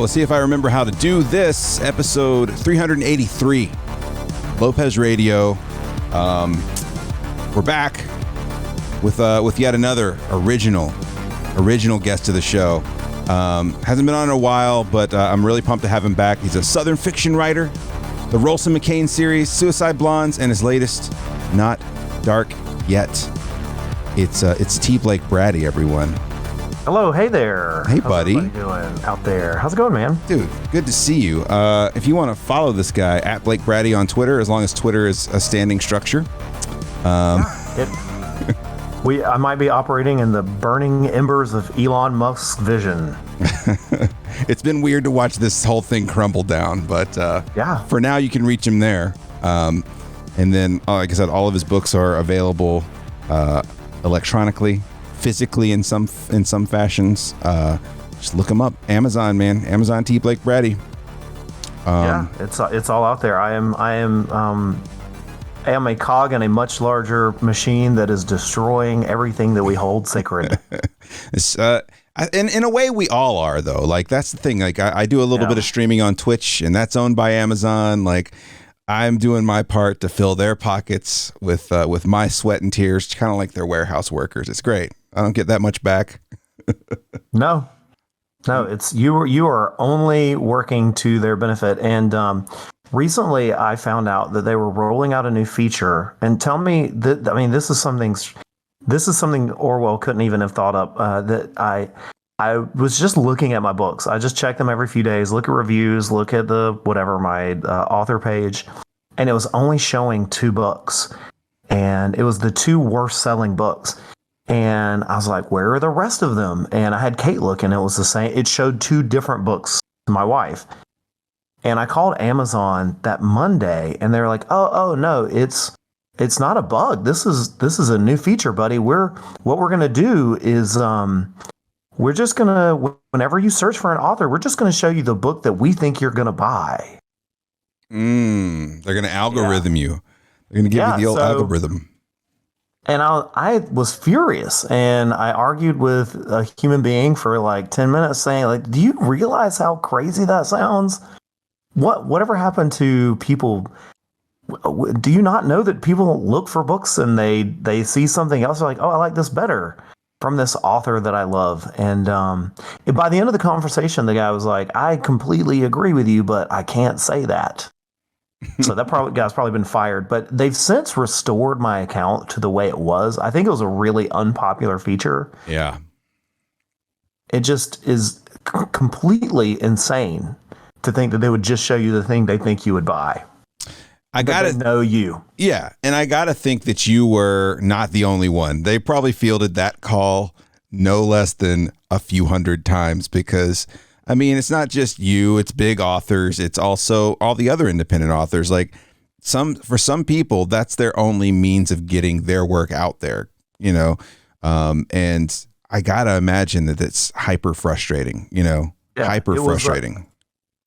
let's see if I remember how to do this. Episode 383, Lopez Radio. We're back with yet another original guest to the show. Hasn't been on in a while, but I'm really pumped to have him back. He's a Southern fiction writer, the Rolson McCain series, Suicide Blondes, and his latest, Not Dark Yet. It's T. Blake Braddy, everyone. Hello, hey there. Hey, buddy. How's everybody doing out there? How's it going, man? Dude, good to see you. If you want to follow this guy, at Blake Braddy on Twitter, as long as Twitter is a standing structure. I might be operating in the burning embers of Elon Musk's vision. It's been weird to watch this whole thing crumble down, but for now you can reach him there. And then, like I said, all of his books are available electronically, physically in some fashions. Just look him up. Amazon, man. Amazon T. Blake Braddy. It's all out there. I am a cog in a much larger machine that is destroying everything that we hold sacred. In a way, we all are, though. Like, that's the thing. Like, I do a little bit of streaming on Twitch, and that's owned by Amazon. Like, I'm doing my part to fill their pockets with my sweat and tears, kind of like they're warehouse workers. It's great. I don't get that much back. No, it's you are only working to their benefit. And recently, I found out that they were rolling out a new feature. And tell me that, I mean, this is something Orwell couldn't even have thought up. That I was just looking at my books. I just check them every few days, look at reviews, look at my author page, and it was only showing 2 books, and it was the 2 worst selling books. And I was like, where are the rest of them? And I had Kate look, and it was the same. It showed 2 different books to my wife. And I called Amazon that Monday, and they're like, oh no, it's not a bug. This is a new feature, buddy. What we're gonna do is we're just gonna, whenever you search for an author, we're just gonna show you the book that we think you're gonna buy. They're gonna algorithm you. They're gonna give you the old algorithm. And I was furious, and I argued with a human being for like 10 minutes, saying, like, do you realize how crazy that sounds? Whatever happened to people? Do you not know that people look for books and they see something else, like, oh, I like this better from this author that I love. And by the end of the conversation, the guy was like, I completely agree with you, but I can't say that. So that guy's probably been fired. But they've since restored my account to the way it was. I think it was a really unpopular feature. Yeah. It just is completely insane to think that they would just show you the thing they think you would buy. I gotta know you. Yeah. And I gotta think that you were not the only one. They probably fielded that call no less than a few hundred times, because I mean, it's not just you, it's big authors. It's also all the other independent authors. Like for some people, that's their only means of getting their work out there, you know? And I gotta imagine that it's hyper frustrating, hyper frustrating.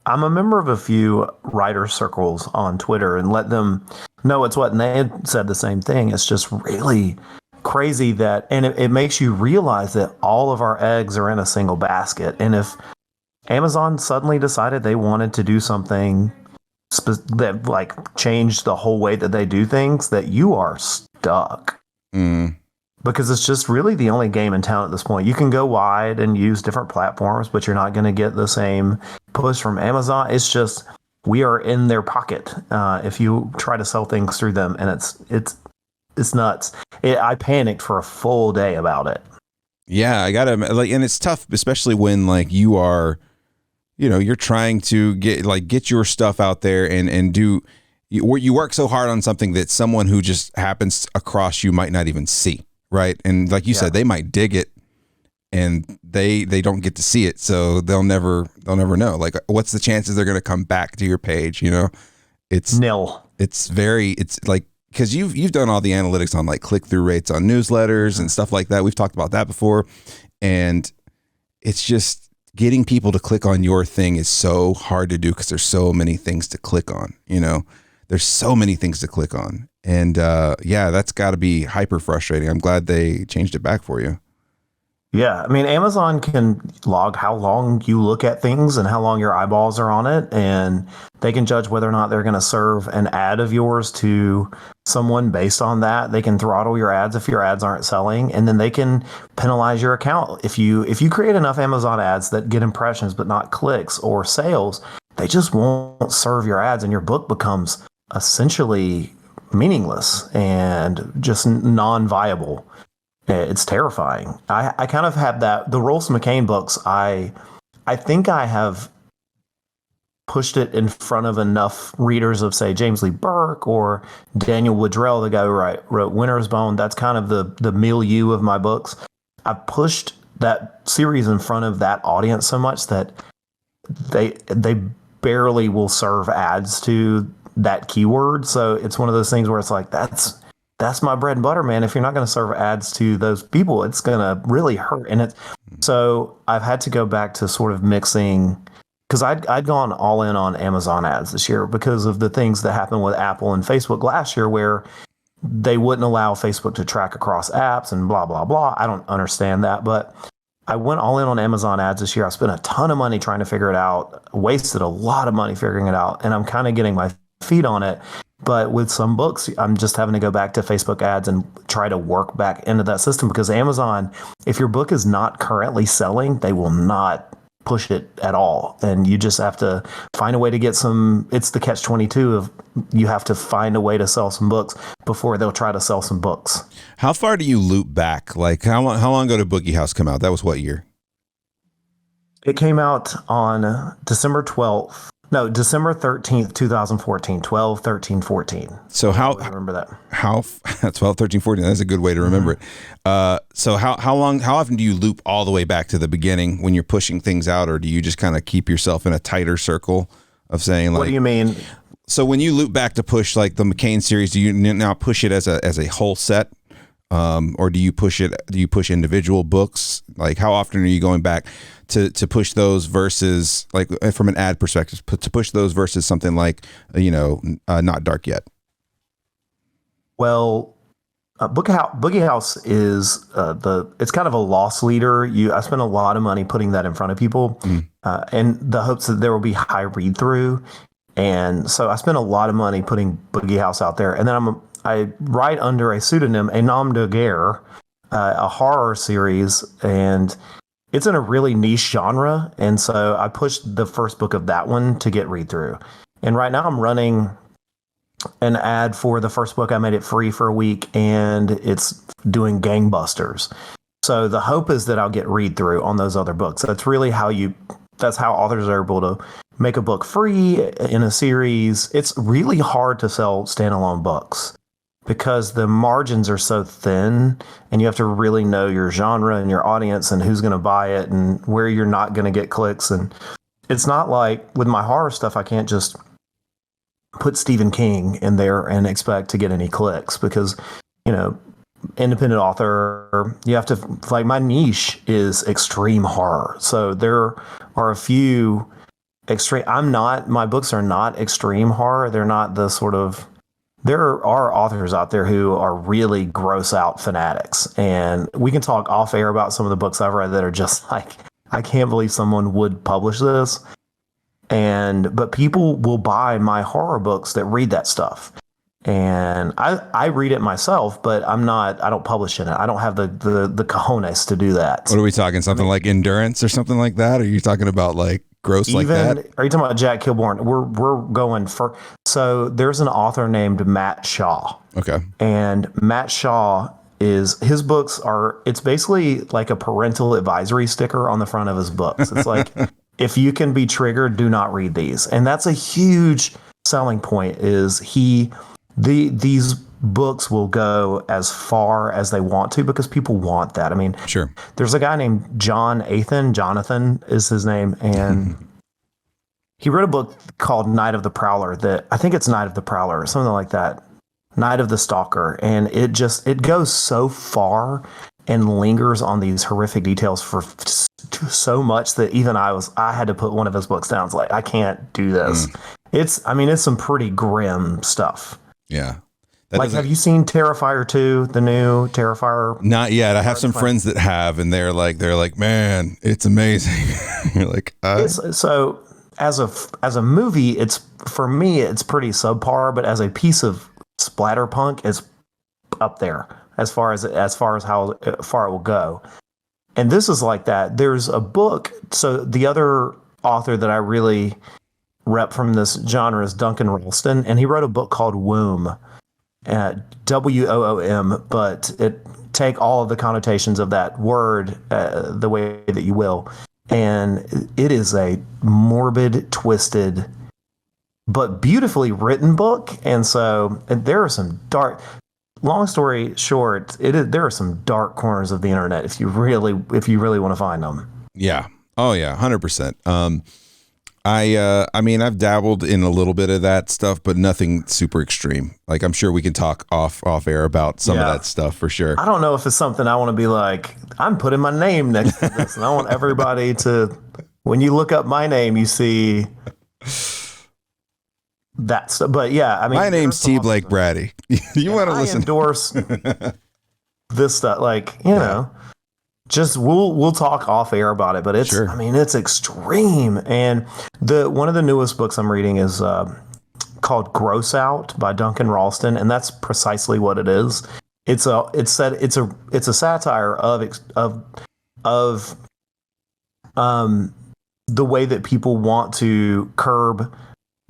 I'm a member of a few writer circles on Twitter, and let them know it's what, and they had said the same thing. It's just really crazy and it makes you realize that all of our eggs are in a single basket. And if Amazon suddenly decided they wanted to do something that like changed the whole way that they do things, that you are stuck. Because it's just really the only game in town at this point. You can go wide and use different platforms, but you're not going to get the same push from Amazon. It's just, we are in their pocket if you try to sell things through them, and it's nuts. I panicked for a full day about it. Yeah, I gotta and it's tough, especially when like you are, you're trying to get your stuff out there and do. You work so hard on something that someone who just happens across you might not even see, right? And like you said, they might dig it, and they don't get to see it, so they'll never know. Like, what's the chances they're going to come back to your page? It's nil. It's like, because you've done all the analytics on like click-through rates on newsletters and stuff like that. We've talked about that before, and it's just getting people to click on your thing is so hard to do because there's so many things to click on. There's so many things to click on, and that's got to be hyper frustrating. I'm glad they changed it back for you. Yeah, I mean, Amazon can log how long you look at things and how long your eyeballs are on it, and they can judge whether or not they're going to serve an ad of yours to someone based on that. They can throttle your ads if your ads aren't selling, and then they can penalize your account if you create enough Amazon ads that get impressions but not clicks or sales. They just won't serve your ads, and your book becomes essentially meaningless and just non-viable. It's terrifying. I kind of have that. The Rolls McCain books, I think I have pushed it in front of enough readers of, say, James Lee Burke or Daniel Woodrell, the guy who wrote Winter's Bone. That's kind of the milieu of my books. I pushed that series in front of that audience so much that they barely will serve ads to that keyword. So it's one of those things where it's like, that's my bread and butter, man. If you're not going to serve ads to those people, it's going to really hurt. And so I've had to go back to sort of mixing, because I'd gone all in on Amazon ads this year because of the things that happened with Apple and Facebook last year, where they wouldn't allow Facebook to track across apps and blah, blah, blah. I don't understand that, but I went all in on Amazon ads this year. I spent a ton of money trying to figure it out, wasted a lot of money figuring it out, and I'm kind of getting my feet on it. But with some books, I'm just having to go back to Facebook ads and try to work back into that system, because Amazon, if your book is not currently selling, they will not push it at all. And you just have to find a way to get some, it's the catch-22 of you have to find a way to sell some books before they'll try to sell some books. How far do you loop back? Like how long ago did Boogie House come out? That was what year? It came out on December 13th, 2014, 12, 13, 14. So how, I remember that. How 12, 13, 14, that's a good way to remember it. So how often do you loop all the way back to the beginning when you're pushing things out, or do you just kind of keep yourself in a tighter circle of saying, like, what do you mean? So when you loop back to push like the McCain series, do you now push it as a whole set? Or do you push individual books? Like how often are you going back to push those versus, like, from an ad perspective, to push those versus something like, Not Dark Yet? Well, Boogie House is it's kind of a loss leader. I spent a lot of money putting that in front of people, in the hopes that there will be high read through. And so I spent a lot of money putting Boogie House out there. And then I write under a pseudonym, A Nom de Guerre, a horror series, and it's in a really niche genre. And so I pushed the first book of that one to get read through. And right now I'm running an ad for the first book. I made it free for a week, and it's doing gangbusters. So the hope is that I'll get read through on those other books. That's really that's how authors are able to make a book free in a series. It's really hard to sell standalone books because the margins are so thin, and you have to really know your genre and your audience and who's going to buy it and where you're not going to get clicks. And it's not like with my horror stuff, I can't just put Stephen King in there and expect to get any clicks, because, independent author, you have to, like, my niche is extreme horror. So there are a few my books are not extreme horror. They're not the sort of, there are authors out there who are really gross out fanatics. And we can talk off air about some of the books I've read that are just like, I can't believe someone would publish this. But people will buy my horror books that read that stuff. And I read it myself, but I don't publish in it. I don't have the cojones to do that. What are we talking? Something like Endurance or something like that? Or are you talking about like gross like that? Are you talking about Jack Kilborn? We're going for, so there's an author named Matt Shaw. Okay. And Matt Shaw his books it's basically like a parental advisory sticker on the front of his books. It's like, if you can be triggered, do not read these. And that's a huge selling point, is these books will go as far as they want to because people want that. I mean, sure. There's a guy named Jonathan is his name, and he wrote a book called Night of the Prowler, that I think it's Night of the Prowler or something like that. Night of the Stalker. And it goes so far and lingers on these horrific details for so much that even I had to put one of his books down. It's like, I can't do this. It's some pretty grim stuff. Yeah. Like, have you seen Terrifier 2, the new Terrifier? Not yet. I have some friends that have, and they're like, man, it's amazing. You're like, so as a movie, it's, for me, it's pretty subpar, but as a piece of splatterpunk, it's up there as far as how far it will go. And this is like that. There's a book. So the other author that I really rep from this genre is Duncan Ralston, and he wrote a book called Womb. WOOM, but take all of the connotations of that word the way that you will. And it is a morbid, twisted, but beautifully written book. And so there are some dark, long story short, there are some dark corners of the internet if you really want to find them. Yeah. Oh yeah. 100%. I mean, I've dabbled in a little bit of that stuff, but nothing super extreme. Like, I'm sure we can talk off air about some of that stuff for sure. I don't know if it's something I want to be like, I'm putting my name next to this, and I want everybody to, when you look up my name, you see that stuff. But yeah, I mean, my name's T. Blake Braddy. You want to listen? I endorse this stuff, like, you know. Just we'll talk off air about it, but it's I mean, it's extreme. And one of the newest books I'm reading is called Gross Out by Duncan Ralston, and that's precisely what it is. It's a satire of the way that people want to curb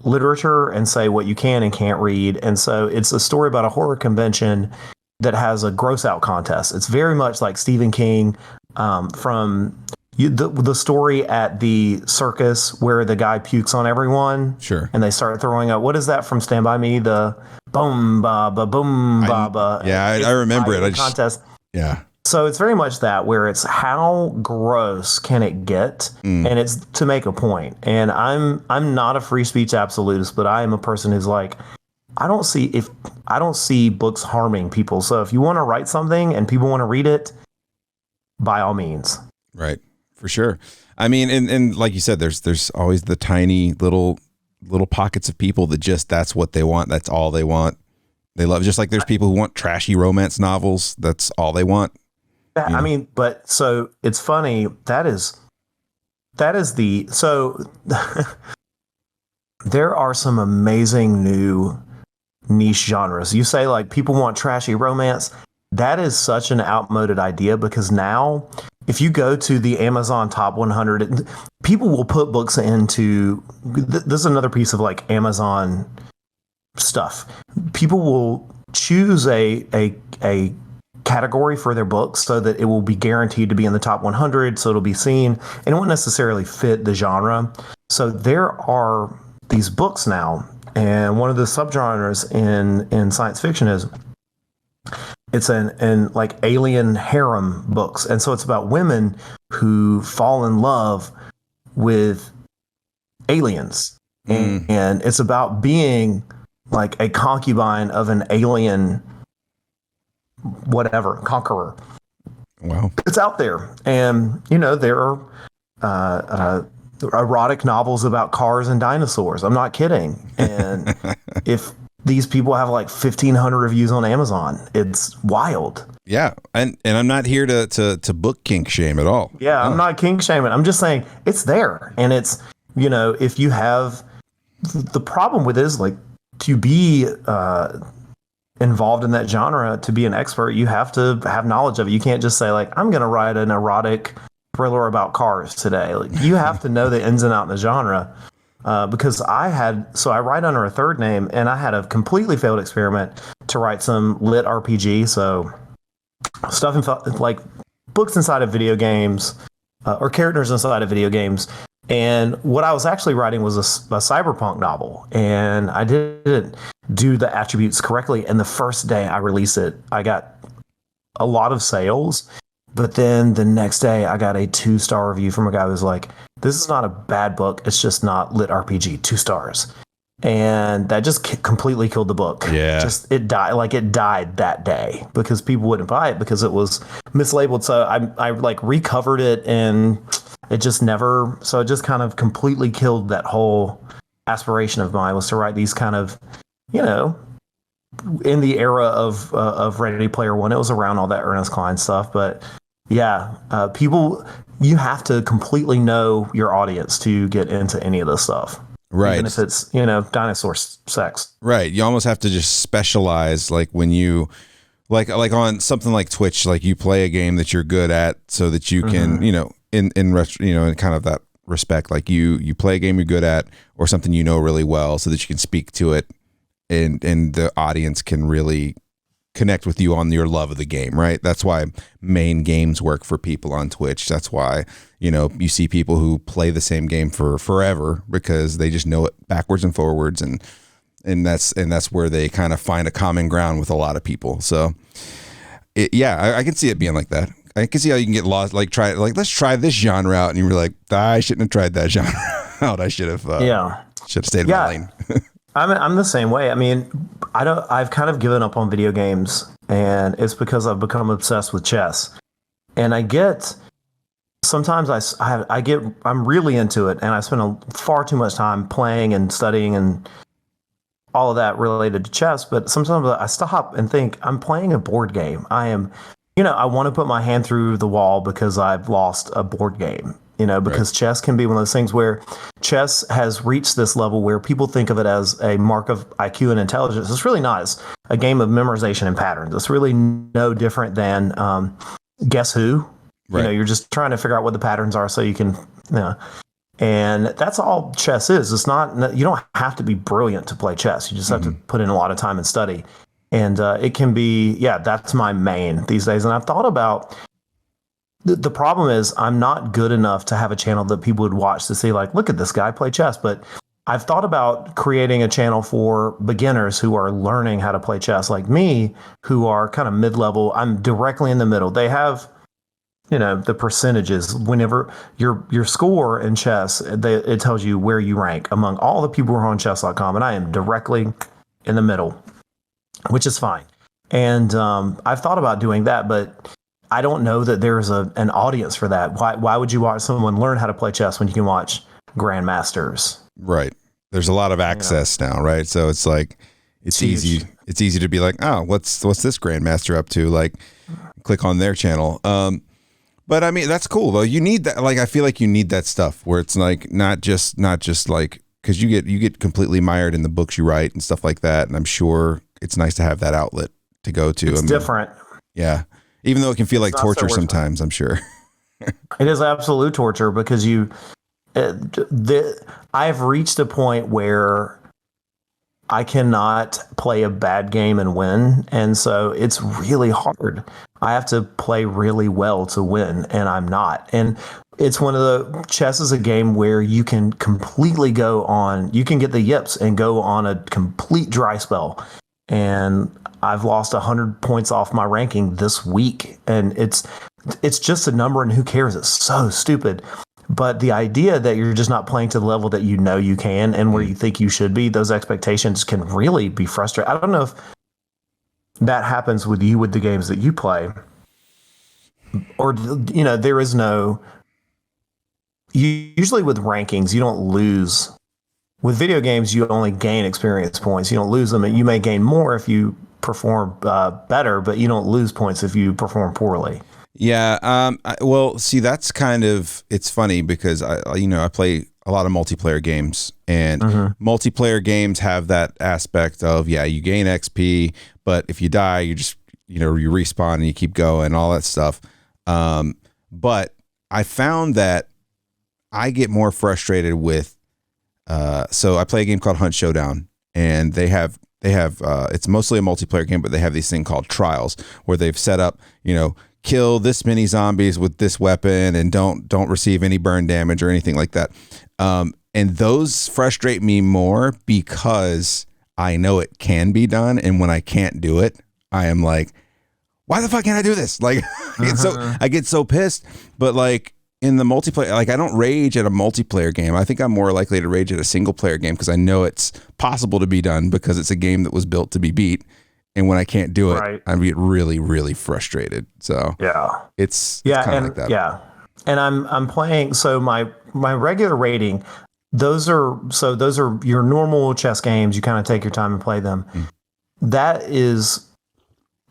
literature and say what you can and can't read. And so it's a story about a horror convention that has a gross out contest. It's very much like Stephen King, from the story at the circus where the guy pukes on everyone. Sure. And they start throwing up. What is that from Stand By Me? The boom baba boom baba. Yeah, I remember it. Contest. Yeah. So it's very much that, where it's how gross can it get, and it's to make a point. And I'm not a free speech absolutist, but I am a person who's like, I don't see books harming people. So if you want to write something and people want to read it, by all means. Right. For sure. I mean, and like you said, there's always the tiny little pockets of people that just, that's what they want. That's all they want. They love, just like there's people who want trashy romance novels. That's all they want. I mean, but so it's funny. That is so there are some amazing new niche genres. You say like people want trashy romance. That is such an outmoded idea, because now if you go to the Amazon top 100, people will put books into, this is another piece of like Amazon stuff. People will choose a category for their books so that it will be guaranteed to be in the top 100. So it'll be seen, and it won't necessarily fit the genre. So there are these books now. And one of the subgenres in science fiction is it's in like alien harem books. And so it's about women who fall in love with aliens. And it's about being like a concubine of an alien, whatever, conqueror. Wow. It's out there. And, you know, there are erotic novels about cars and dinosaurs. I'm not kidding. And if these people have like 1,500 reviews on Amazon, it's wild. Yeah. And I'm not here to book kink shame at all. Yeah, I'm not kink shaming. I'm just saying it's there. And it's, you know, if you have, the problem with it is like, to be involved in that genre, to be an expert, you have to have knowledge of it. You can't just say like, I'm going to write an erotic thriller about cars today. Like, you have to know the ins and outs of the genre. Because I write under a third name, and I had a completely failed experiment to write some lit RPG. So stuff like books inside of video games, or characters inside of video games. And what I was actually writing was a cyberpunk novel, and I didn't do the attributes correctly. And the first day I released it, I got a lot of sales. But then the next day I got a 2-star review from a guy who was like, this is not a bad book. It's just not lit RPG, 2 stars. And that just completely killed the book. Yeah. It died that day because people wouldn't buy it because it was mislabeled. So I like recovered it, and it just never, so it just kind of completely killed that whole aspiration of mine, was to write these kind of, you know, in the era of Ready Player One. It was around all that Ernest Cline stuff, but yeah, people, you have to completely know your audience to get into any of this stuff. Right. Even if it's, you know, dinosaur sex. Right. You almost have to just specialize, like when you like on something like Twitch, like you play a game that you're good at so that you can, you know, in kind of that respect, like you play a game you're good at or something you know really well so that you can speak to it and the audience can really connect with you on your love of the game, right? That's why main games work for people on Twitch. That's why, you know, you see people who play the same game for forever because they just know it backwards and forwards, and that's where they kind of find a common ground with a lot of people. So I can see it being like that. I can see how you can get lost, like let's try this genre out, and you were like, I shouldn't have tried that genre out. I should have stayed in my lane. I'm the same way. I mean, I've kind of given up on video games, and it's because I've become obsessed with chess. And sometimes I'm really into it, and I spend far too much time playing and studying and all of that related to chess. But sometimes I stop and think, I'm playing a board game. I want to put my hand through the wall because I've lost a board game. You know, because chess can be one of those things where chess has reached this level where people think of it as a mark of IQ and intelligence. It's really not. It's a game of memorization and patterns. It's really no different than Guess Who. Right. You know, you're just trying to figure out what the patterns are so you can, you know. And that's all chess is. It's not, you don't have to be brilliant to play chess. You just have to put in a lot of time and study. And it can be, that's my main these days. And I've thought about, the problem is I'm not good enough to have a channel that people would watch to see, like, look at this guy play chess. But I've thought about creating a channel for beginners who are learning how to play chess, like me, who are kind of mid-level. I'm directly in the middle. They have, you know, the percentages. Whenever your score in chess, it tells you where you rank among all the people who are on chess.com, and I am directly in the middle, which is fine. And I've thought about doing that, but I don't know that there's an audience for that. Why would you watch someone learn how to play chess when you can watch grandmasters? Right. There's a lot of access now, right? So it's like it's easy. It's easy to be like, oh, what's this grandmaster up to? Like, click on their channel. But I mean, that's cool though. You need that. Like, I feel like you need that stuff where it's like not just like, because you get completely mired in the books you write and stuff like that. And I'm sure it's nice to have that outlet to go to. It's different. Yeah. Even though it can feel like torture sometimes, I'm sure. It is absolute torture because I've reached a point where I cannot play a bad game and win. And so it's really hard. I have to play really well to win, and I'm not. And it's chess is a game where you can completely you can get the yips and go on a complete dry spell. And I've lost 100 points off my ranking this week, and it's just a number, and who cares? It's so stupid. But the idea that you're just not playing to the level that you know you can and where you think you should be, those expectations can really be frustrating. I don't know if that happens with you with the games that you play, or, you know, there is no. Usually with rankings, you don't lose. With video games, you only gain experience points. You don't lose them. And you may gain more if you perform better, but you don't lose points if you perform poorly. Yeah. Well, see, that's kind of, it's funny because I play a lot of multiplayer games, and multiplayer games have that aspect of, you gain XP, but if you die, you just, you respawn and you keep going, all that stuff. But I found that I get more frustrated with, so I play a game called Hunt Showdown, and they have it's mostly a multiplayer game, but they have these thing called trials where they've set up, kill this many zombies with this weapon and don't receive any burn damage or anything like that. And those frustrate me more because I know it can be done. And when I can't do it, I am like, why the fuck can't I do this? Like, I get so pissed. But like in the multiplayer, like I don't rage at a multiplayer game. I think I'm more likely to rage at a single player game because I know it's possible to be done because it's a game that was built to be beat. And when I can't do it, I get really, really frustrated. So it's kind of like that. Yeah. And I'm playing. So my regular rating, those are your normal chess games. You kind of take your time and play them. that is,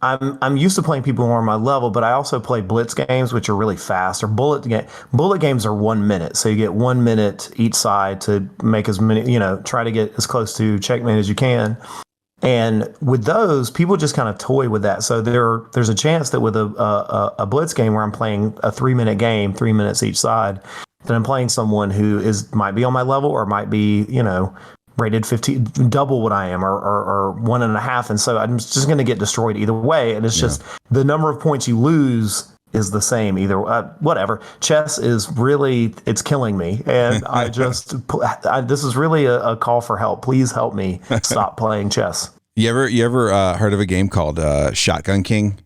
I'm used to playing people who are on my level, but I also play blitz games, which are really fast. Or bullet games are 1 minute, so you get 1 minute each side to make as many, try to get as close to checkmate as you can. And with those, people just kind of toy with that. So there's a chance that with a blitz game where I'm playing a 3 minute game, 3 minutes each side, that I'm playing someone who might be on my level or might be, rated 15, double what I am, or 1.5. And so I'm just going to get destroyed either way. And it's just the number of points you lose is the same either. Whatever. Chess is really, it's killing me. And this is really a call for help. Please help me stop playing chess. You ever heard of a game called Shotgun King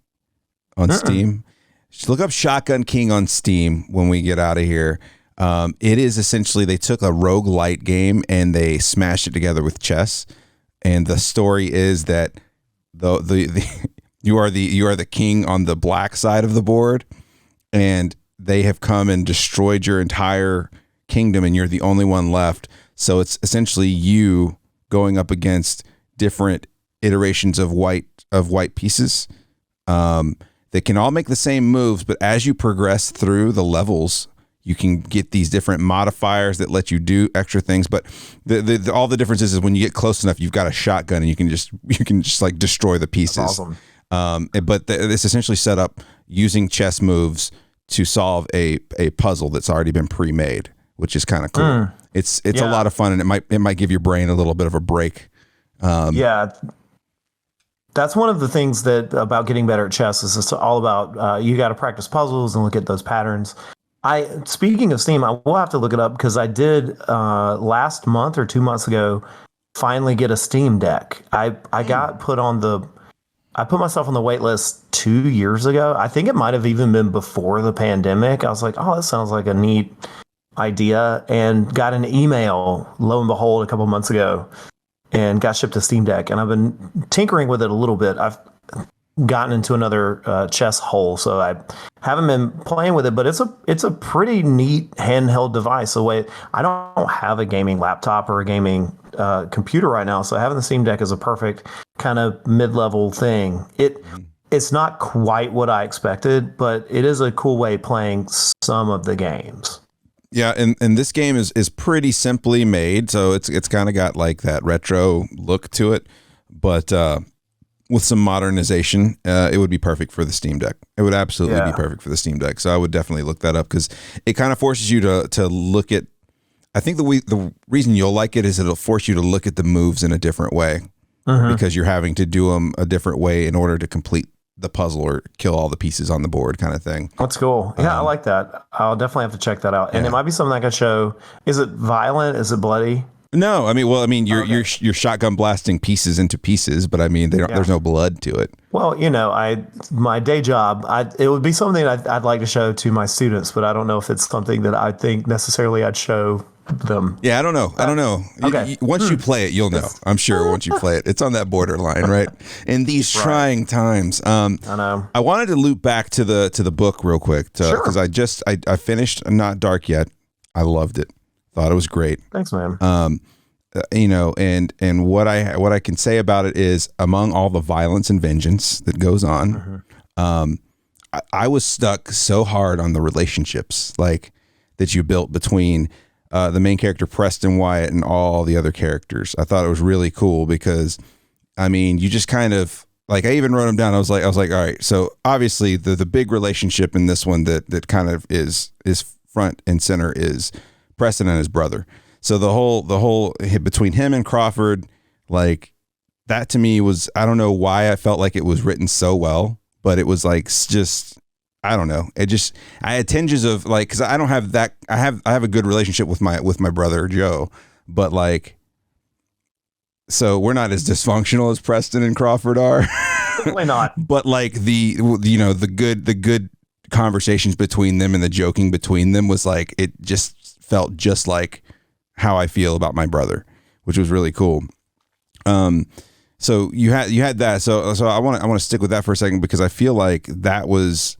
on Steam? Just look up Shotgun King on Steam when we get out of here. It is essentially, they took a roguelite game and they smashed it together with chess. And the story is that you are the king on the black side of the board, and they have come and destroyed your entire kingdom, and you're the only one left. So it's essentially you going up against different iterations of white pieces. They can all make the same moves, but as you progress through the levels, you can get these different modifiers that let you do extra things. But all the differences is when you get close enough, you've got a shotgun and you can just like destroy the pieces. That's awesome. But it's essentially set up using chess moves to solve a puzzle that's already been pre-made, which is kind of cool. It's a lot of fun, and it might give your brain a little bit of a break. That's one of the things that about getting better at chess is it's all about you got to practice puzzles and look at those patterns. Speaking of Steam, I will have to look it up because I did last month or 2 months ago finally get a Steam Deck. I put myself on the wait list 2 years ago. I think it might have even been before the pandemic. I was like, oh, that sounds like a neat idea, and got an email, lo and behold, a couple months ago, and got shipped a Steam Deck. And I've been tinkering with it a little bit. I've gotten into another chess hole, so I haven't been playing with it, but it's a pretty neat handheld device. The way I don't have a gaming laptop or a gaming computer right now, so having the Steam Deck is a perfect kind of mid-level thing. It's not quite what I expected, but it is a cool way playing some of the games. Yeah, and this game is pretty simply made, so it's kind of got like that retro look to it, but with some modernization, it would be perfect for the Steam Deck. It would absolutely be perfect for the Steam Deck. So I would definitely look that up because it kind of forces you to look at. I think the reason you'll like it is it'll force you to look at the moves in a different way because you're having to do them a different way in order to complete the puzzle or kill all the pieces on the board, kind of thing. That's cool. Yeah, I like that. I'll definitely have to check that out. And it might be something I can show. Is it violent? Is it bloody? No, you're shotgun blasting pieces into pieces, but there's no blood to it. Well, my day job, it would be something I'd like to show to my students, but I don't know if it's something that I think necessarily I'd show them. Yeah, I don't know. Okay. Once you play it, you'll know. I'm sure once you play it, it's on that borderline, right? In these trying times. I know. I wanted to loop back to the book real quick because I finished Not Dark Yet. I loved it. Thought it was great. Thanks, man. And what I can say about it is, among all the violence and vengeance that goes on, I was stuck so hard on the relationships like that you built between the main character Preston Wyatt and all the other characters. I thought it was really cool because, you just kind of like, I even wrote them down. I was like, all right. So obviously the big relationship in this one that kind of is front and center is Preston and his brother. So the whole between him and Crawford, like that to me was, I don't know why I felt like it was written so well, but it was like, just, I don't know. I had tinges of like, cause I don't have that. I have a good relationship with my brother Joe, but like, so we're not as dysfunctional as Preston and Crawford are. Definitely not. But like the good conversations between them and the joking between them was like, it just felt just like how I feel about my brother, which was really cool. So you had that. So I want to stick with that for a second because I feel like that was,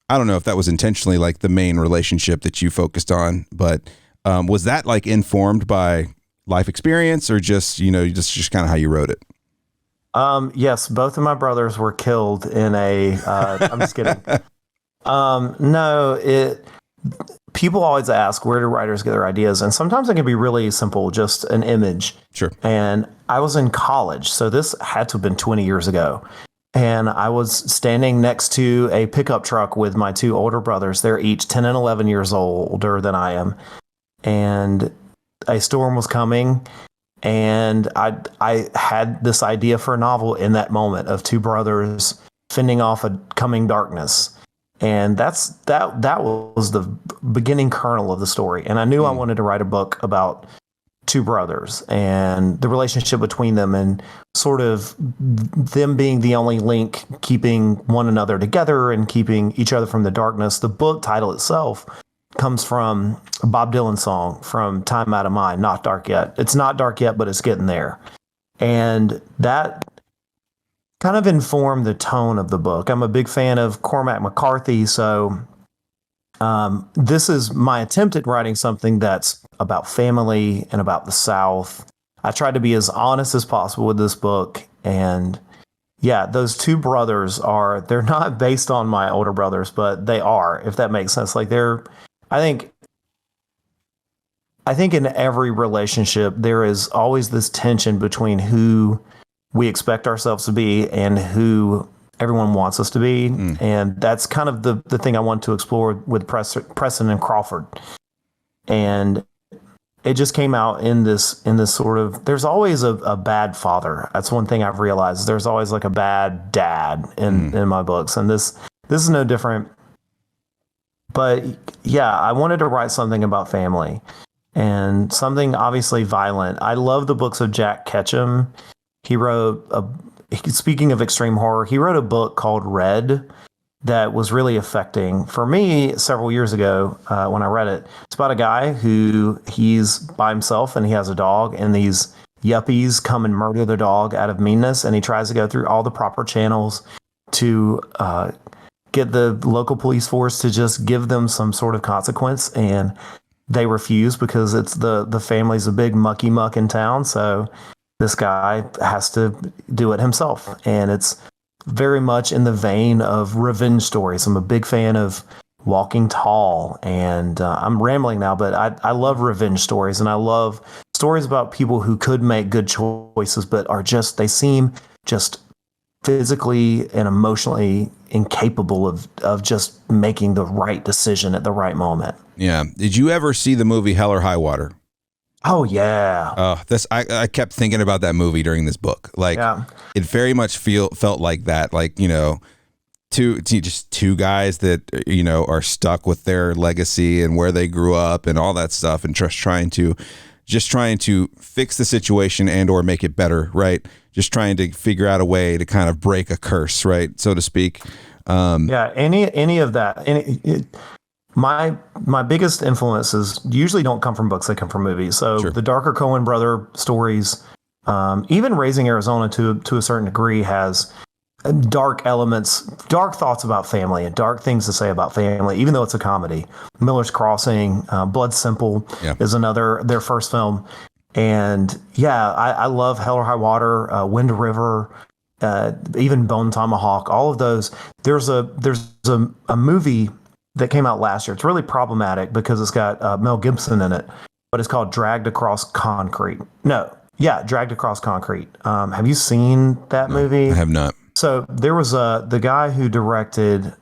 I don't know if that was intentionally like the main relationship that you focused on, but was that like informed by life experience or just, just kind of how you wrote it? Yes, both of my brothers were killed in a. I'm just kidding. No, it. People always ask, where do writers get their ideas? And sometimes it can be really simple, just an image. Sure. And I was in college, so this had to have been 20 years ago. And I was standing next to a pickup truck with my two older brothers. They're each 10 and 11 years older than I am. And a storm was coming. And I had this idea for a novel in that moment of two brothers fending off a coming darkness. And that was the beginning kernel of the story. And I knew I wanted to write a book about two brothers and the relationship between them and sort of them being the only link keeping one another together and keeping each other from the darkness. The book title itself comes from a Bob Dylan song from Time Out of Mind, Not Dark Yet. It's not dark yet, but it's getting there. And that kind of informed the tone of the book. I'm a big fan of Cormac McCarthy, so this is my attempt at writing something that's about family and about the South. I tried to be as honest as possible with this book, and yeah, those two brothers they're not based on my older brothers, but they are, if that makes sense. Like I think in every relationship, there is always this tension between who we expect ourselves to be and who everyone wants us to be. And that's kind of the thing I want to explore with Preston and Crawford. And it just came out in this sort of, there's always a bad father. That's one thing I've realized. There's always like a bad dad in my books. And this is no different. But yeah, I wanted to write something about family and something obviously violent. I love the books of Jack Ketchum. He wrote speaking of extreme horror, he wrote a book called Red that was really affecting for me several years ago when I read it. It's about a guy who he's by himself and he has a dog, and these yuppies come and murder the dog out of meanness, and he tries to go through all the proper channels to get the local police force to just give them some sort of consequence, and they refuse because it's the family's a big mucky muck in town, so this guy has to do it himself. And it's very much in the vein of revenge stories. I'm a big fan of Walking Tall, and I'm rambling now, but I love revenge stories, and I love stories about people who could make good choices, but they seem just physically and emotionally incapable of just making the right decision at the right moment. Yeah. Did you ever see the movie Hell or High Water? Oh yeah. I kept thinking about that movie during this book. Like it very much felt like that. Like, two guys that, are stuck with their legacy and where they grew up and all that stuff, and just trying to fix the situation and or make it better. Right. Just trying to figure out a way to kind of break a curse, right, so to speak. Any of that. My biggest influences usually don't come from books; they come from movies. So the darker Coen brother stories, even Raising Arizona to a certain degree, has dark elements, dark thoughts about family, and dark things to say about family. Even though it's a comedy, Miller's Crossing, Blood Simple is their first film, and I love Hell or High Water, Wind River, even Bone Tomahawk. All of those. There's a movie that came out last year. It's really problematic because it's got Mel Gibson in it, but it's called Dragged Across Concrete. Dragged Across Concrete. Have you seen that movie? I have not. So there was the guy who directed,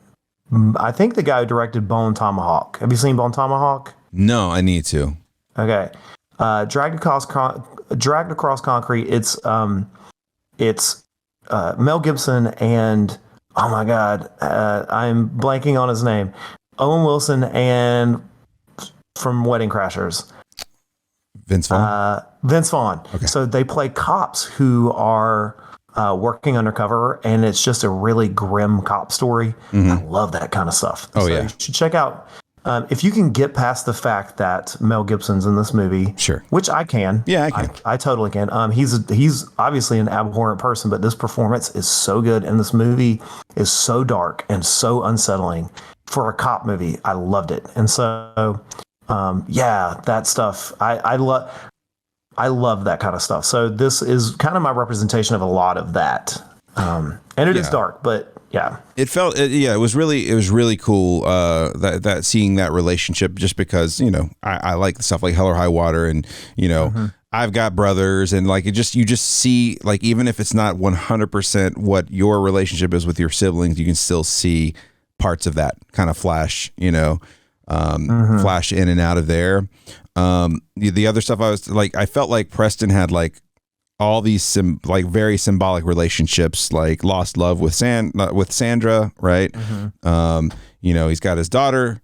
I think the guy who directed Bone Tomahawk. Have you seen Bone Tomahawk? No, I need to. Okay. Dragged Across Concrete. It's Mel Gibson and, oh my God, I'm blanking on his name. Owen Wilson and from Wedding Crashers. Vince Vaughn? Vince Vaughn. Okay. So they play cops who are working undercover, and it's just a really grim cop story. Mm-hmm. I love that kind of stuff. You should check out, if you can get past the fact that Mel Gibson's in this movie, sure, which I can. Yeah, I can. I totally can. He's obviously an abhorrent person, but this performance is so good, and this movie is so dark and so unsettling for a cop movie. I loved it. And so, that stuff I love. I love that kind of stuff. So this is kind of my representation of a lot of that. And it is dark, but yeah, it was really cool. That seeing that relationship, just because, I like the stuff like Hell or High Water, and, I've got brothers, and like you just see, like, even if it's not 100% what your relationship is with your siblings, you can still see parts of that kind of flash, flash in and out of there. The other stuff I felt like Preston had like all these very symbolic relationships, like lost love with Sandra, right? He's got his daughter,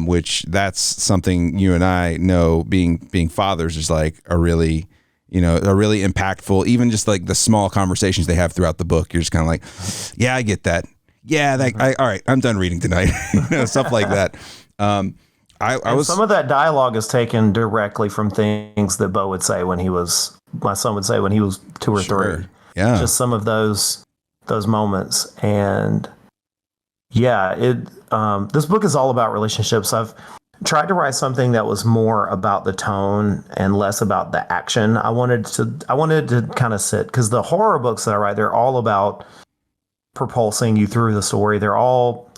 which that's something you and I know, being fathers, is like a really impactful, even just like the small conversations they have throughout the book. You're just kind of like, yeah, I get that. Yeah. All right, I'm done reading tonight. Stuff like that. Some of that dialogue is taken directly from things that Bo would say my son would say when he was 2 or 3. Yeah. Just some of those moments. And yeah, this book is all about relationships. I've tried to write something that was more about the tone and less about the action. I wanted to kind of sit, because the horror books that I write, they're all about propulsing you through the story. They're all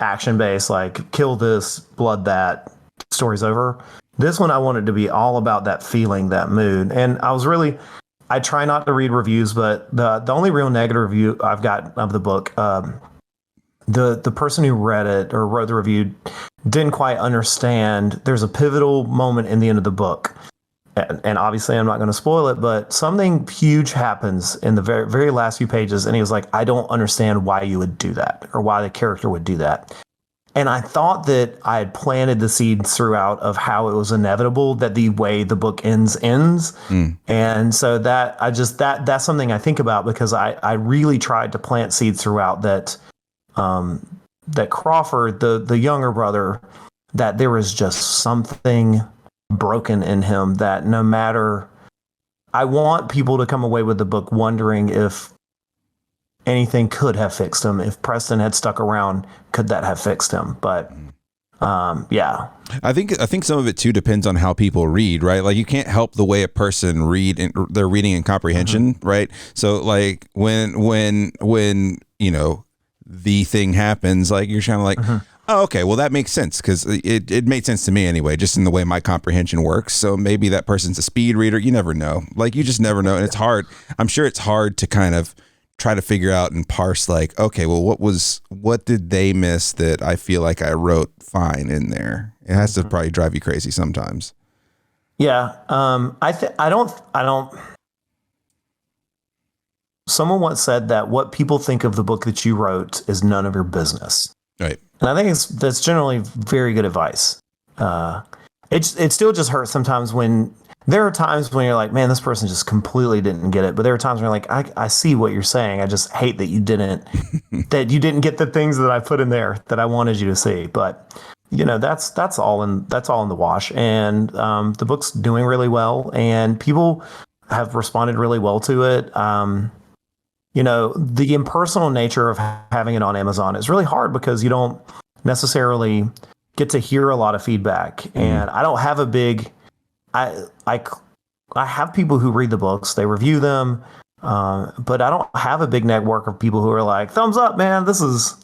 action based, like kill this, blood that, story's over. This one I wanted to be all about that feeling, that mood. And I try not to read reviews, but the only real negative review I've got of the book, the person who read it or wrote the review didn't quite understand. There's a pivotal moment in the end of the book. And obviously I'm not going to spoil it, but something huge happens in the very, very last few pages. And he was like, I don't understand why you would do that, or why the character would do that. And I thought that I had planted the seeds throughout of how it was inevitable that the way the book ends. And so that's something I think about, because I really tried to plant seeds throughout that Crawford, the younger brother, that there was just something broken in him, that no matter, I want people to come away with the book wondering if anything could have fixed him. If Preston had stuck around, could that have fixed him? But yeah, I think some of it too depends on how people read, right? Like, you can't help the way a person their reading and comprehension, right? So like when the thing happens, like, you're kind of like, oh, okay, well, that makes sense, because it made sense to me anyway, just in the way my comprehension works. So maybe that person's a speed reader. You never know. Like, you just never know. And it's hard. I'm sure it's hard to kind of try to figure out and parse, like, okay, well, what did they miss that I feel like I wrote fine in there? It has to probably drive you crazy sometimes. Yeah. I don't. Someone once said that what people think of the book that you wrote is none of your business. Right. And I think that's generally very good advice. It still just hurts sometimes when there are times when you're like, man, this person just completely didn't get it. But there are times where you're like, I see what you're saying. I just hate that you didn't get the things that I put in there that I wanted you to see. But that's all in the wash. And the book's doing really well, and people have responded really well to it. The impersonal nature of having it on Amazon is really hard, because you don't necessarily get to hear a lot of feedback. And I don't have a big, I have people who read the books, they review them, but I don't have a big network of people who are like, thumbs up, man, this is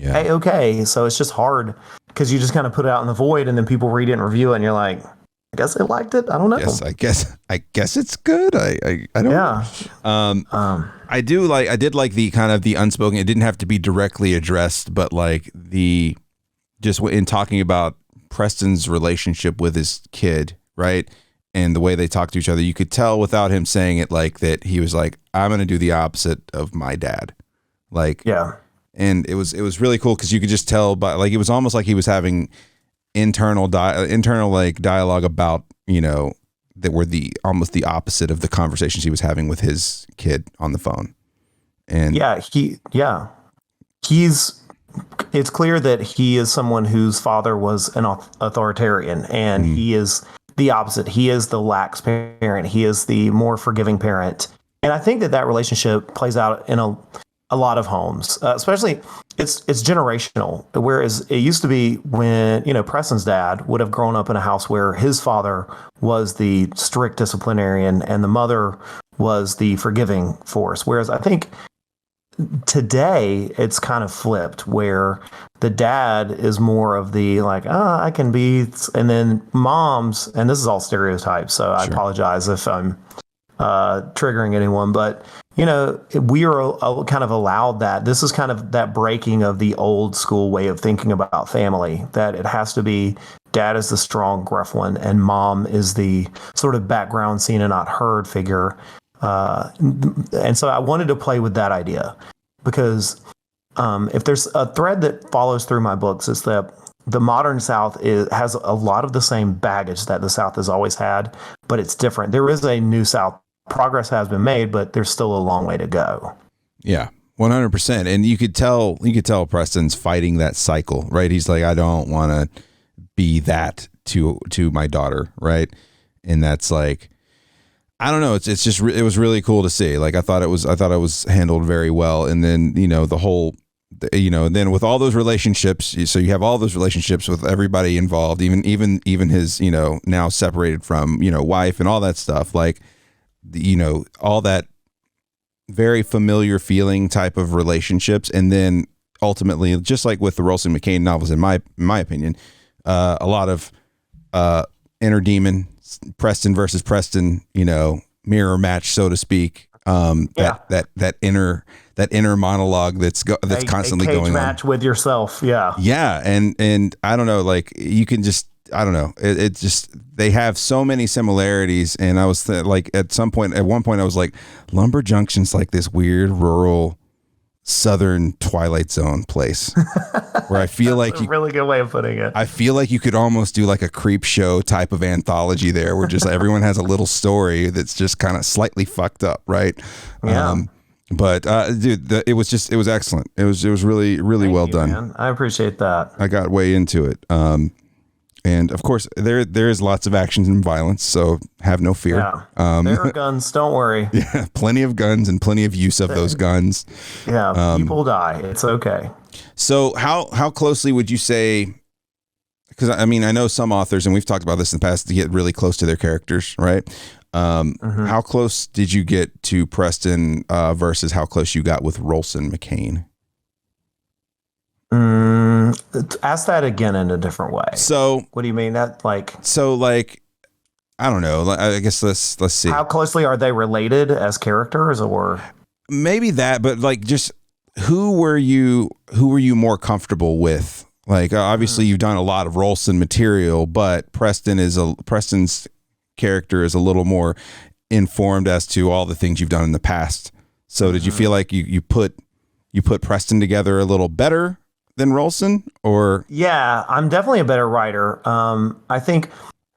okay. So it's just hard, because you just kind of put it out in the void, and then people read it and review it, and you're like, I guess they liked it. I don't know. Yes, I guess it's good. I don't know. I did like the kind of the unspoken. It didn't have to be directly addressed, but like just in talking about Preston's relationship with his kid, right? And the way they talk to each other, you could tell without him saying it, like, that he was like, I'm going to do the opposite of my dad. Like, yeah. And it was really cool, because you could just tell by, like, it was almost like he was having internal like dialogue about, that were almost the opposite of the conversations he was having with his kid on the phone. And it's clear that he is someone whose father was an authoritarian, and he is the opposite. He is the lax parent. He is the more forgiving parent. And I think that relationship plays out in a lot of homes, especially it's generational. Whereas it used to be when, Preston's dad would have grown up in a house where his father was the strict disciplinarian and the mother was the forgiving force. Whereas I think today it's kind of flipped, where the dad is more of the like, I can be, and then moms, and this is all stereotypes, so I apologize if I'm triggering anyone, but we are kind of allowed that. This is kind of that breaking of the old school way of thinking about family, that it has to be dad is the strong, gruff one, and mom is the sort of background seen and not heard figure. And so I wanted to play with that idea, because if there's a thread that follows through my books, it's that the modern South has a lot of the same baggage that the South has always had, but it's different. There is a new South. Progress has been made, but there's still a long way to go. Yeah, 100%. And you could tell Preston's fighting that cycle, right? He's like, I don't want to be that to my daughter, right? And that's like, I don't know. It's just it was really cool to see. Like I thought it was handled very well. And then the whole, then with all those relationships, so you have all those relationships with everybody involved, even his now separated from wife and all that stuff, like. All that very familiar feeling type of relationships. And then ultimately, just like with the Rolson McCain novels, in my opinion, a lot of inner demon, Preston versus Preston, mirror match, so to speak. That inner monologue that's constantly a cage going match on with yourself. Yeah. Yeah. And I don't know, like you can just, I don't know. It just, they have so many similarities. And I was like, at one point I was like, Lumber Junction's like this weird rural Southern Twilight Zone place where I feel like a really good way of putting it. I feel like you could almost do like a creep show type of anthology there, where just everyone has a little story that's just kind of slightly fucked up. Right. Yeah. But dude, it was excellent. It was really, really well done. Man. I appreciate that. I got way into it. And of course, there is lots of action and violence, so have no fear. Yeah. There are guns, don't worry. Yeah, plenty of guns and plenty of use of those guns. Yeah, people die. It's okay. So how closely would you say, because I mean, I know some authors, and we've talked about this in the past, to get really close to their characters, right? How close did you get to Preston versus how close you got with Rolson McCain? Ask that again in a different way. So what do you mean? That like I don't know. I guess let's see. How closely are they related as characters, or maybe that? But like, just who were you more comfortable with? Like, obviously, you've done a lot of Rolson material, but Preston's character is a little more informed as to all the things you've done in the past. So, did you feel like you put Preston together a little better than Rolson, or? Yeah, I'm definitely a better writer. I think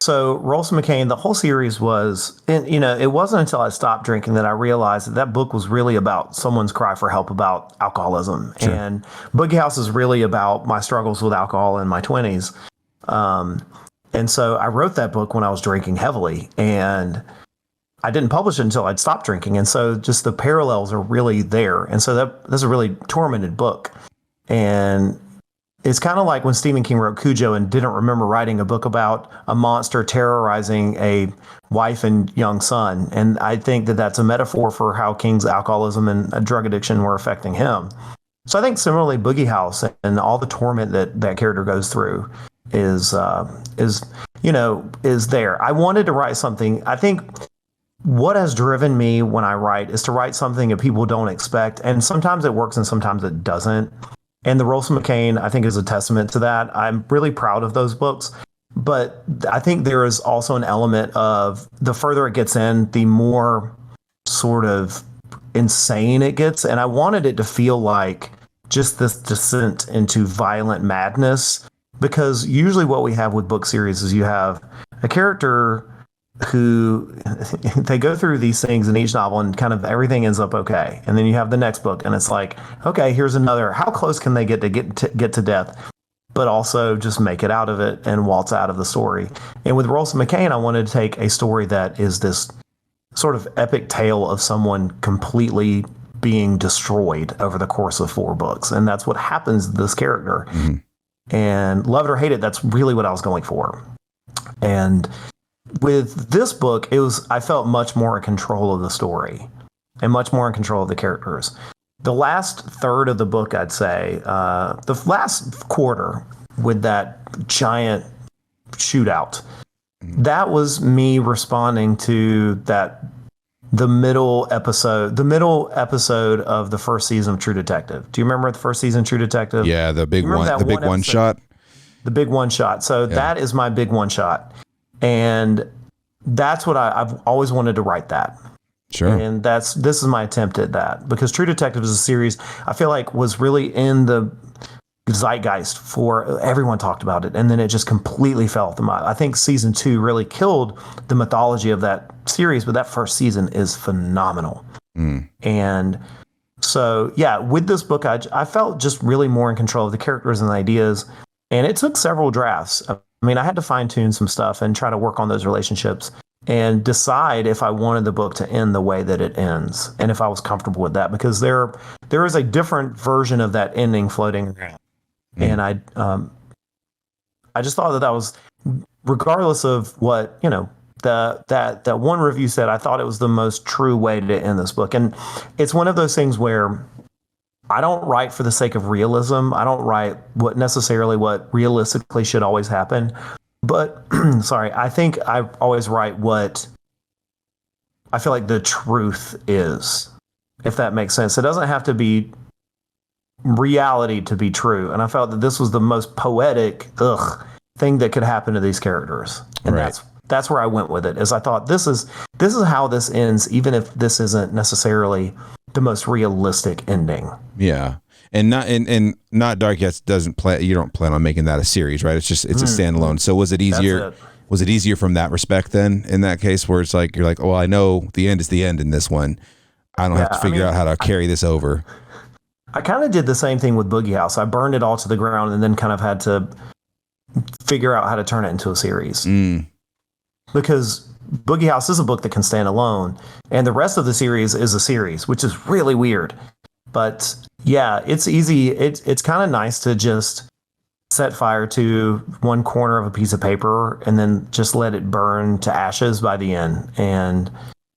so. Rolson McCain, the whole series was, and it wasn't until I stopped drinking that I realized that book was really about someone's cry for help about alcoholism. Sure. And Boogie House is really about my struggles with alcohol in my 20s. And so I wrote that book when I was drinking heavily, and I didn't publish it until I'd stopped drinking. And so just the parallels are really there. And so that's a really tormented book. And it's kind of like when Stephen King wrote Cujo and didn't remember writing a book about a monster terrorizing a wife and young son. And I think that that's a metaphor for how King's alcoholism and drug addiction were affecting him. So I think similarly, Boogie House and all the torment that character goes through is there. I wanted to write something. I think what has driven me when I write is to write something that people don't expect. And sometimes it works and sometimes it doesn't. And the Rolson McCain, I think, is a testament to that. I'm really proud of those books. But I think there is also an element of the further it gets in, the more sort of insane it gets. And I wanted it to feel like just this descent into violent madness. Because usually what we have with book series is you have a character who they go through these things in each novel and kind of everything ends up okay. And then you have the next book and it's like, okay, here's another. How close can they get to death, but also just make it out of it and waltz out of the story? And with Rolson McCain, I wanted to take a story that is this sort of epic tale of someone completely being destroyed over the course of 4 books. And that's what happens to this character. And love it or hate it, that's really what I was going for. And with this book, I felt much more in control of the story and much more in control of the characters. The last third of the book, I'd say, the last quarter with that giant shootout, that was me responding to the middle episode of the first season of True Detective. Do you remember the first season of True Detective? Yeah, the big one shot. The big one shot. So that is my big one shot. And that's what I've always wanted to write that. Sure. And this is my attempt at that, because True Detective is a series I feel like was really in the zeitgeist for everyone talked about it, and then it just completely fell off the map. I think season 2 really killed the mythology of that series, but that first season is phenomenal. And so, yeah, with this book, I felt just really more in control of the characters and the ideas, and it took several drafts. I mean, I had to fine tune some stuff and try to work on those relationships and decide if I wanted the book to end the way that it ends, and if I was comfortable with that, because there is a different version of that ending floating around. And I just thought that was, regardless of what, that one review said, I thought it was the most true way to end this book. And it's one of those things where I don't write for the sake of realism. I don't write what realistically should always happen. But I think I always write what I feel like the truth is, if that makes sense. It doesn't have to be reality to be true. And I felt that this was the most poetic thing that could happen to these characters. And that's where I went with it, is I thought this is how this ends, even if this isn't necessarily the most realistic ending. Yeah. And not Dark Yet you don't plan on making that a series, right? It's a standalone. So was it easier? Was it easier from that respect then, in that case, where it's like, you're like, oh, I know the end is the end in this one. I don't have to figure out how to carry this over. I kind of did the same thing with Boogie House. I burned it all to the ground and then kind of had to figure out how to turn it into a series. Because Boogie House is a book that can stand alone, and the rest of the series is a series, which is really weird. But yeah, it's easy. It's kind of nice to just set fire to one corner of a piece of paper and then just let it burn to ashes by the end. And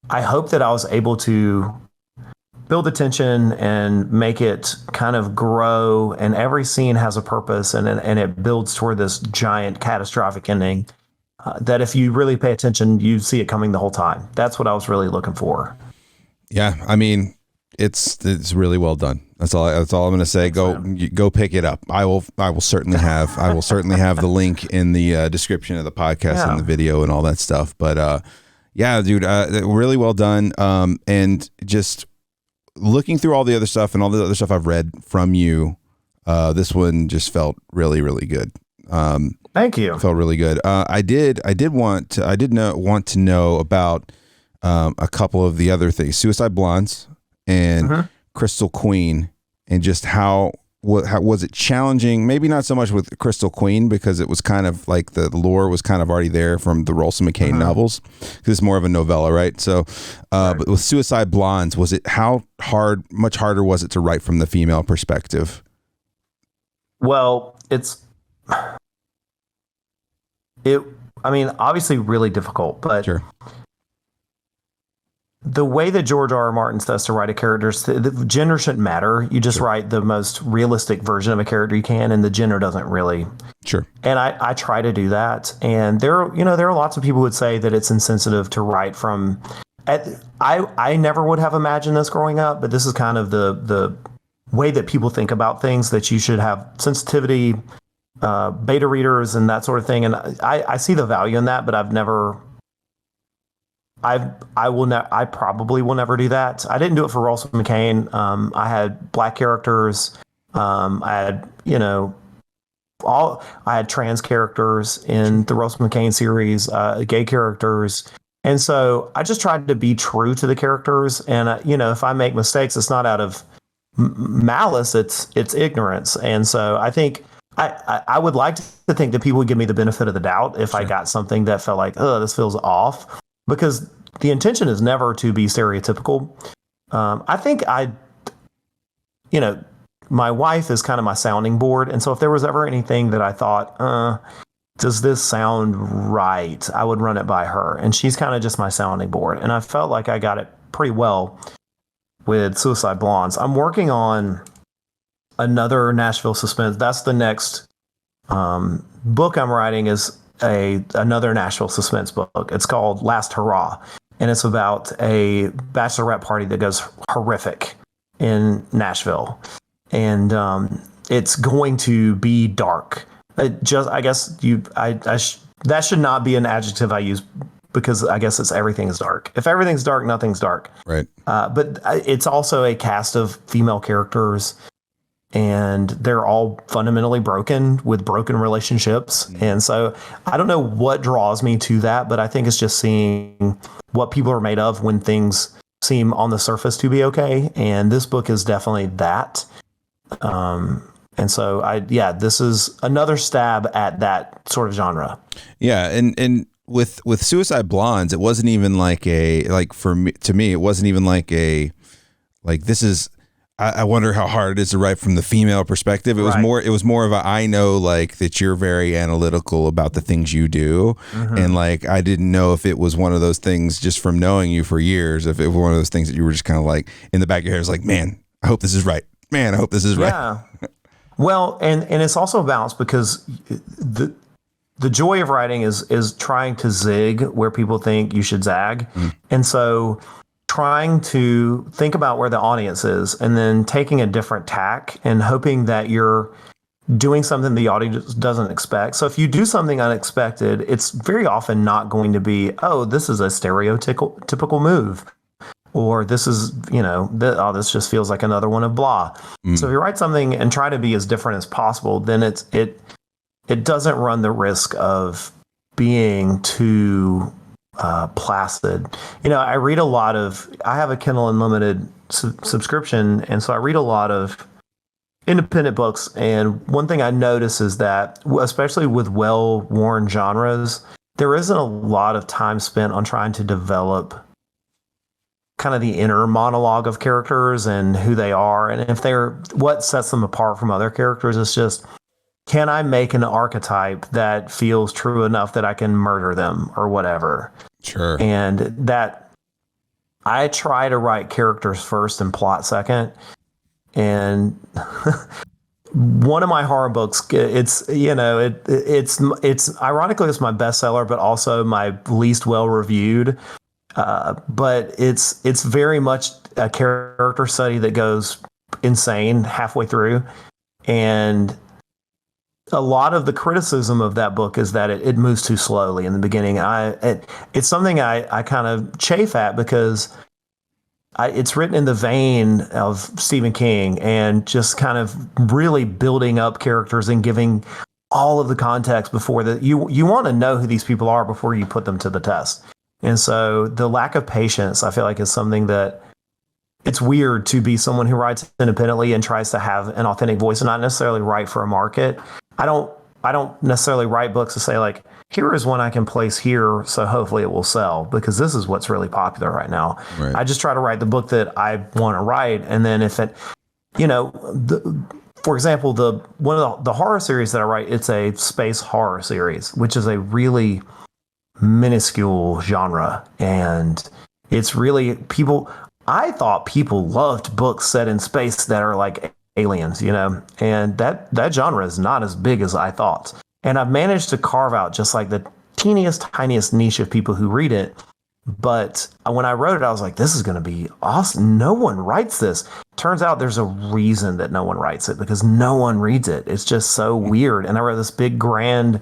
I hope that I was able to build the tension and make it kind of grow, and every scene has a purpose, and it builds toward this giant catastrophic ending that if you really pay attention, you see it coming the whole time. That's what I was really looking for. Yeah, I mean, it's really well done. That's all I'm going to say. Go pick it up. I will certainly have the link in the description of the podcast and the video and all that stuff. But yeah, dude, really well done. And just looking through all the other stuff and all the other stuff I've read from you, this one just felt really, really good. Thank you. Felt really good. I did want to know about a couple of the other things, Suicide Blondes and Crystal Queen, and just how was it challenging? Maybe not so much with Crystal Queen, because it was kind of like the lore was kind of already there from the Rolson McCain novels, because it's more of a novella, right? So, but with Suicide Blondes, was it much harder was it to write from the female perspective? Well, obviously really difficult, but sure. The way that George R.R. Martin says to write a character, the gender shouldn't matter. You just write the most realistic version of a character you can, and the gender doesn't really. Sure. And I try to do that. And there are lots of people who would say that it's insensitive to write from. I never would have imagined this growing up, but this is kind of the way that people think about things, that you should have sensitivity, beta readers, and that sort of thing. And I see the value in that, but I've never. I probably will never do that. I didn't do it for Rolson McCain. I had black characters. I had trans characters in the Rolson McCain series, gay characters. And so I just tried to be true to the characters. And, if I make mistakes, it's not out of malice, it's ignorance. And so I think I would like to think that people would give me the benefit of the doubt if I got something that felt like, oh, this feels off. Because the intention is never to be stereotypical. I think I my wife is kind of my sounding board. And so if there was ever anything that I thought, does this sound right? I would run it by her. And she's kind of just my sounding board. And I felt like I got it pretty well with Suicide Blondes. I'm working on another Nashville suspense. That's the next book I'm writing, is another Nashville suspense book. It's called Last Hurrah. And it's about a bachelorette party that goes horrific in Nashville. And it's going to be dark. I guess that should not be an adjective I use, because I guess everything is dark. If everything's dark, nothing's dark. Right. But it's also a cast of female characters, and they're all fundamentally broken with broken relationships. And so I don't know what draws me to that, but I think it's just seeing what people are made of when things seem on the surface to be okay. And this book is definitely that. And so this is another stab at that sort of genre. Yeah. And with Suicide Blondes, it wasn't even to me, it wasn't even this is, I wonder how hard it is to write from the female perspective. It was more of I know that you're very analytical about the things you do. Mm-hmm. And I didn't know if it was one of those things, just from knowing you for years, if it was one of those things that you were just kind of in the back of your head, is man, I hope this is right. Man, I hope this is right. Yeah. Well, and it's also a balance, because the joy of writing is trying to zig where people think you should zag. Mm. And so trying to think about where the audience is, and then taking a different tack and hoping that you're doing something the audience doesn't expect. So if you do something unexpected, it's very often not going to be, oh, this is a stereotypical move, or this is, this just feels like another one of blah. Mm. So if you write something and try to be as different as possible, then it doesn't run the risk of being too placid. I read I have a Kindle Unlimited subscription, and so I read a lot of independent books. And one thing I notice is that, especially with well-worn genres, there isn't a lot of time spent on trying to develop kind of the inner monologue of characters and who they are. And if what sets them apart from other characters is just, can I make an archetype that feels true enough that I can murder them or whatever? Sure. And that I try to write characters first and plot second. And one of my horror books, it's ironically, it's my bestseller, but also my least well reviewed. But it's very much a character study that goes insane halfway through. And a lot of the criticism of that book is that it moves too slowly in the beginning. It's something I kind of chafe at, because it's written in the vein of Stephen King, and just kind of really building up characters and giving all of the context before you want to know who these people are before you put them to the test. And so the lack of patience, I feel like, is something that it's weird to be someone who writes independently and tries to have an authentic voice and not necessarily write for a market. I don't necessarily write books to say here is one I can place here, so hopefully it will sell, because this is what's really popular right now. Right. I just try to write the book that I want to write. And then if it, for example, one of the horror series that I write, it's a space horror series, which is a really minuscule genre. And it's really I thought people loved books set in space that are like aliens, and that genre is not as big as I thought. And I've managed to carve out just the teeniest, tiniest niche of people who read it. But when I wrote it, I was like, this is going to be awesome. No one writes this. Turns out there's a reason that no one writes it, because no one reads it. It's just so weird. And I wrote this big, grand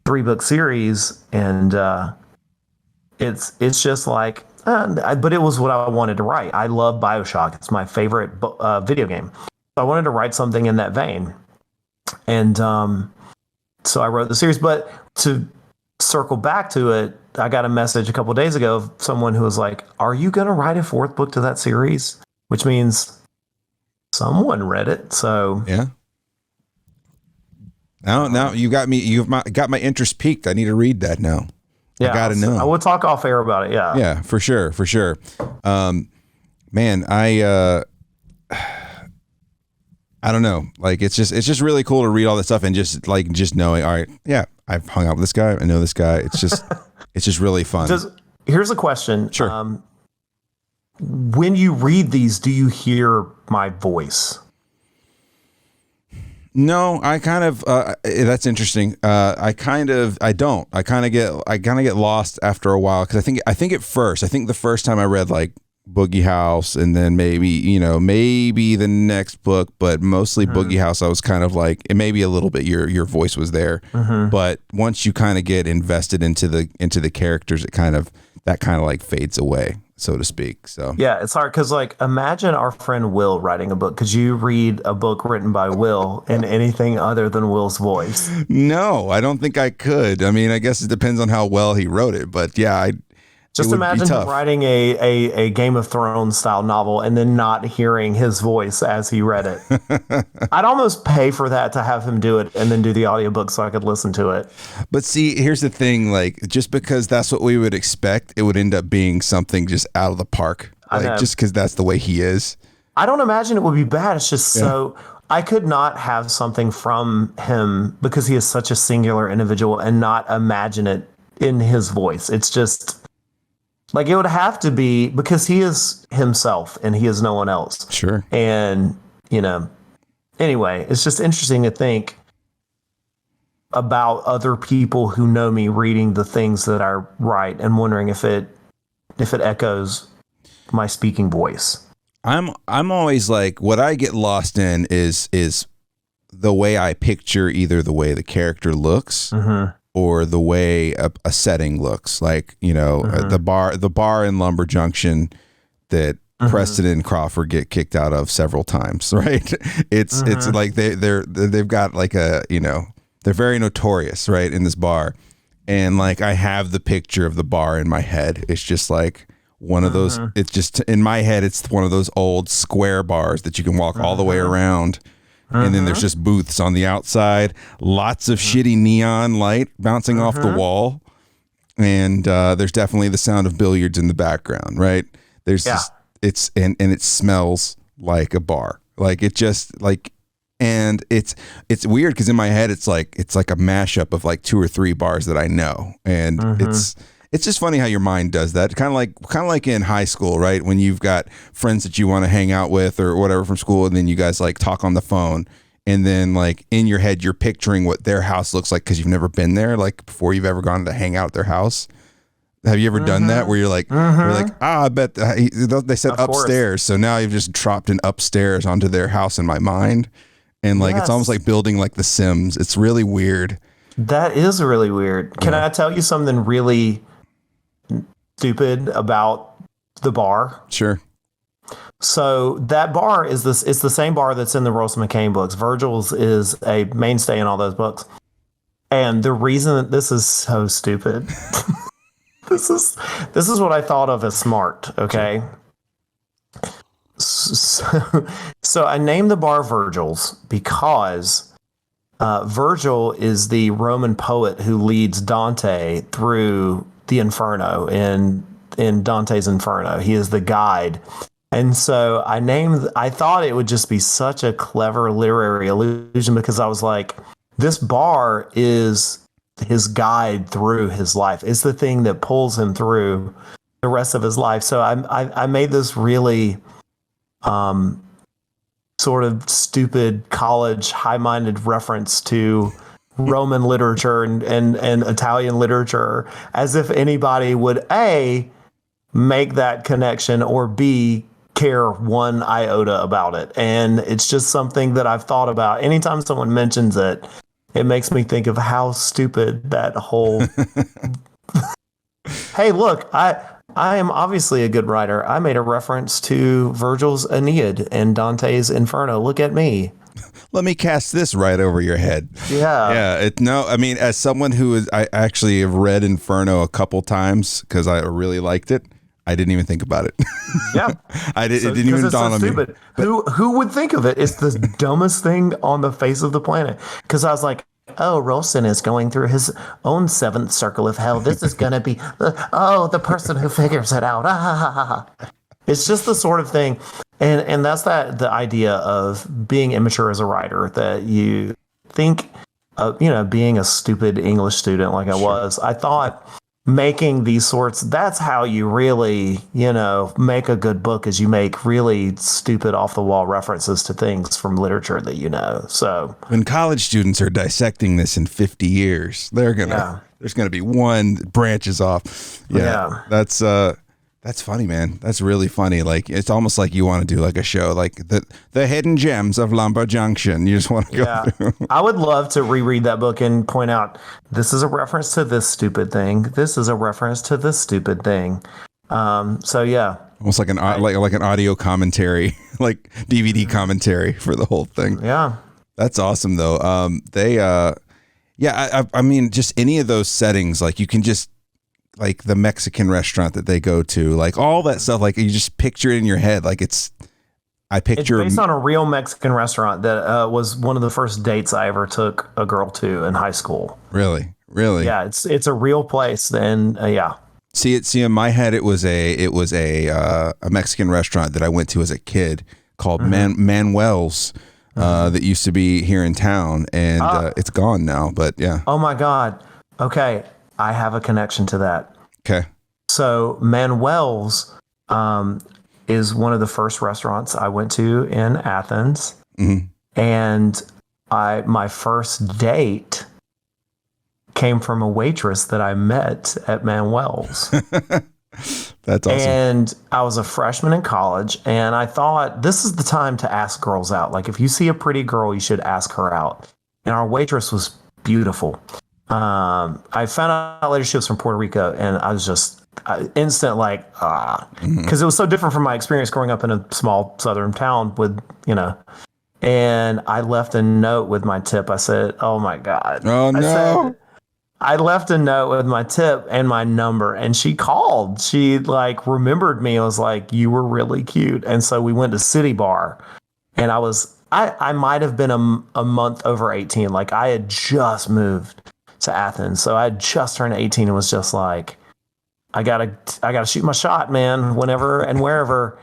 3-book series, and it's just but it was what I wanted to write. I love BioShock. It's my favorite video game. So I wanted to write something in that vein. And so I wrote the series. But to circle back to it, I got a message a couple of days ago of someone who was like, are you going to write a 4th book to that series? Which means someone read it. So yeah. Now you've got my interest peaked. I need to read that now. Yeah, I gotta know. I will talk off air about it. Yeah. Yeah, for sure. Man, I don't know. Like it's just really cool to read all this stuff and just knowing, all right, yeah, I've hung out with this guy. I know this guy. It's just really fun. Here's a question. Sure. When you read these, do you hear my voice? No, I kind of that's interesting. I don't. I kind of get lost after a while because I think the first time I read like Boogie House and then maybe the next book, but mostly Boogie House, I was kind of like, it maybe a little bit your voice was there, but once you kind of get invested into the characters, that kind of like fades away, so to speak. So yeah, it's hard because like imagine our friend Will writing a book. Could you read a book written by Will in anything other than Will's voice? No, I don't think I could. I mean, I guess it depends on how well he wrote it, but yeah, just imagine him writing a Game of Thrones style novel and then not hearing his voice as he read it. I'd almost pay for that to have him do it and then do the audiobook so I could listen to it. But see, here's the thing, like just because that's what we would expect, it would end up being something just out of the park. Like just because that's the way he is. I don't imagine it would be bad. It's just so I could not have something from him because he is such a singular individual and not imagine it in his voice. It's just like it would have to be because he is himself and he is no one else. Sure. And, anyway, it's just interesting to think about other people who know me reading the things that I write and wondering if it echoes my speaking voice. I'm always like, what I get lost in is the way I picture either the way the character looks or the way a setting looks, like, the bar in Lumber Junction that Preston and Crawford get kicked out of several times, right? It's like they've got like they're very notorious, right, in this bar. And like I have the picture of the bar in my head. It's just like one of those, it's just in my head, it's one of those old square bars that you can walk all the way around. And then there's just booths on the outside, lots of shitty neon light bouncing off the wall. And there's definitely the sound of billiards in the background, right? There's just, and it smells like a bar. Like it just like, and it's weird because in my head, it's like a mashup of like 2 or 3 bars that I know. And it's just funny how your mind does that. Kind of like in high school, right? When you've got friends that you want to hang out with or whatever from school, and then you guys like talk on the phone, and then like in your head, you're picturing what their house looks like because you've never been there, like before you've ever gone to hang out at their house. Have you ever done that where you're like, I bet they said of upstairs. Course. So now you've just dropped an upstairs onto their house in my mind. And like, it's almost like building like The Sims. It's really weird. That is really weird. Can I tell you something really stupid about the bar? Sure. So that bar it's the same bar that's in the Russell McCain books. Virgil's is a mainstay in all those books. And the reason that this is so stupid, this is what I thought of as smart. Okay. So I named the bar Virgil's because Virgil is the Roman poet who leads Dante through the Inferno in Dante's Inferno. He is the guide. And so I thought it would just be such a clever literary allusion because I was like, this bar is his guide through his life. It's the thing that pulls him through the rest of his life. So I made this really sort of stupid college high-minded reference to Roman literature and Italian literature, as if anybody would A, make that connection, or B, care one iota about it. And it's just something that I've thought about. Anytime someone mentions it, it makes me think of how stupid that whole hey, look, I am obviously a good writer. I made a reference to Virgil's Aeneid and Dante's Inferno. Look at me. Let me cast this right over your head. Yeah. Yeah. I mean, as someone I actually have read Inferno a couple times because I really liked it. I didn't even think about it. Yeah. It didn't even dawn on me. But who would think of it? It's the dumbest thing on the face of the planet. Because I was like, oh, Rolston is going through his own 7th circle of hell. This is going to be, the person who figures it out. It's just the sort of thing. And that's the idea of being immature as a writer, that you think, being a stupid English student like I was, I thought making these sorts, that's how you really, make a good book, is you make really stupid off the wall references to things from literature that So when college students are dissecting this in 50 years, there's gonna be one branches off. Yeah. That's funny, man. That's really funny. Like, it's almost like you want to do like a show, like the hidden gems of Lumber Junction. You just want to go through. I would love to reread that book and point out, this is a reference to this stupid thing. This is a reference to this stupid thing. So yeah. Almost like an audio commentary, like DVD commentary for the whole thing. Yeah. That's awesome though. I mean, just any of those settings, like you can just, like the Mexican restaurant that they go to, like all that stuff, like you just picture it in your head. Like it's based on a real Mexican restaurant that was one of the first dates I ever took a girl to in high school. Really? Yeah, it's a real place. And yeah. See, in my head, it was a Mexican restaurant that I went to as a kid called Manuel's that used to be here in town, and it's gone now. But yeah. Oh my God. Okay. I have a connection to that. Okay. So Manuel's is one of the first restaurants I went to in Athens. Mm-hmm. And my first date came from a waitress that I met at Manuel's. That's awesome. And I was a freshman in college, and I thought, this is the time to ask girls out. Like, if you see a pretty girl, you should ask her out. And our waitress was beautiful. I found out later she was from Puerto Rico, and I was just instant like, because it was so different from my experience growing up in a small southern town with, and I left a note with my tip. I said, oh my God. Oh no. I left a note with my tip and my number, and she called. She like remembered me. I was like, you were really cute. And so we went to City Bar, and I might have been a month over 18. Like, I had just moved to Athens. So I had just turned 18 and was just like, I gotta shoot my shot, man, whenever and wherever.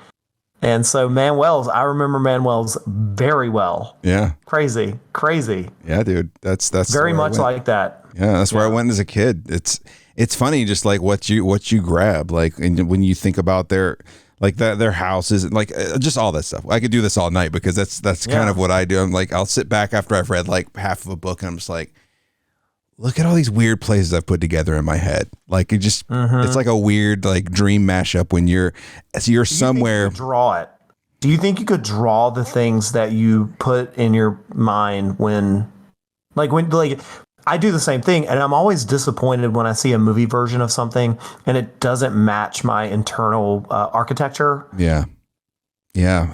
And so Manuel's, I remember Manuel's very well. Yeah. Crazy. Yeah, dude. That's very much like that. Yeah, that's where I went as a kid. It's funny just like what you grab, like, and when you think about their houses, like just all that stuff. I could do this all night because that's kind of what I do. I'm like, I'll sit back after I've read like half of a book and I'm just like, look at all these weird places I've put together in my head. Like it just, it's like a weird like dream mashup when you're somewhere. Draw it. Do you think you could draw the things that you put in your mind when I do the same thing, and I'm always disappointed when I see a movie version of something and it doesn't match my internal architecture. Yeah.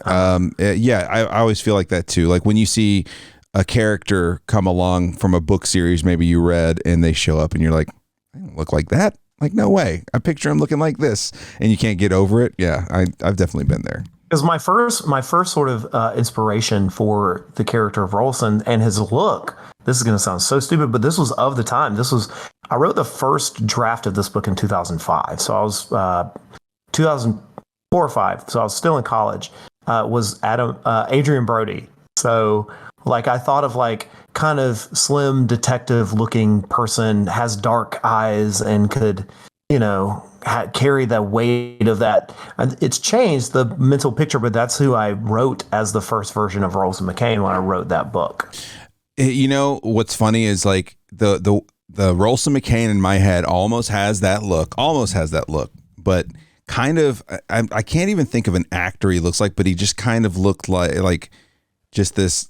I always feel like that too. Like when you see a character come along from a book series maybe you read and they show up and you're like, I don't look like that. Like, no way. I picture him looking like this, and you can't get over it. Yeah, I've definitely been there. Because my first sort of inspiration for the character of Rolson and his look, this is going to sound so stupid, but this was of the time. I wrote the first draft of this book in 2005. So I was 2004 or 5. So I was still in college. Was Adrian Brody. So like I thought of like kind of slim detective looking person, has dark eyes and could, carry the weight of that. And it's changed the mental picture, but that's who I wrote as the first version of Rolson McCain when I wrote that book. What's funny is like the Rolson McCain in my head almost has that look, but kind of, I can't even think of an actor he looks like, but he just kind of looked like just this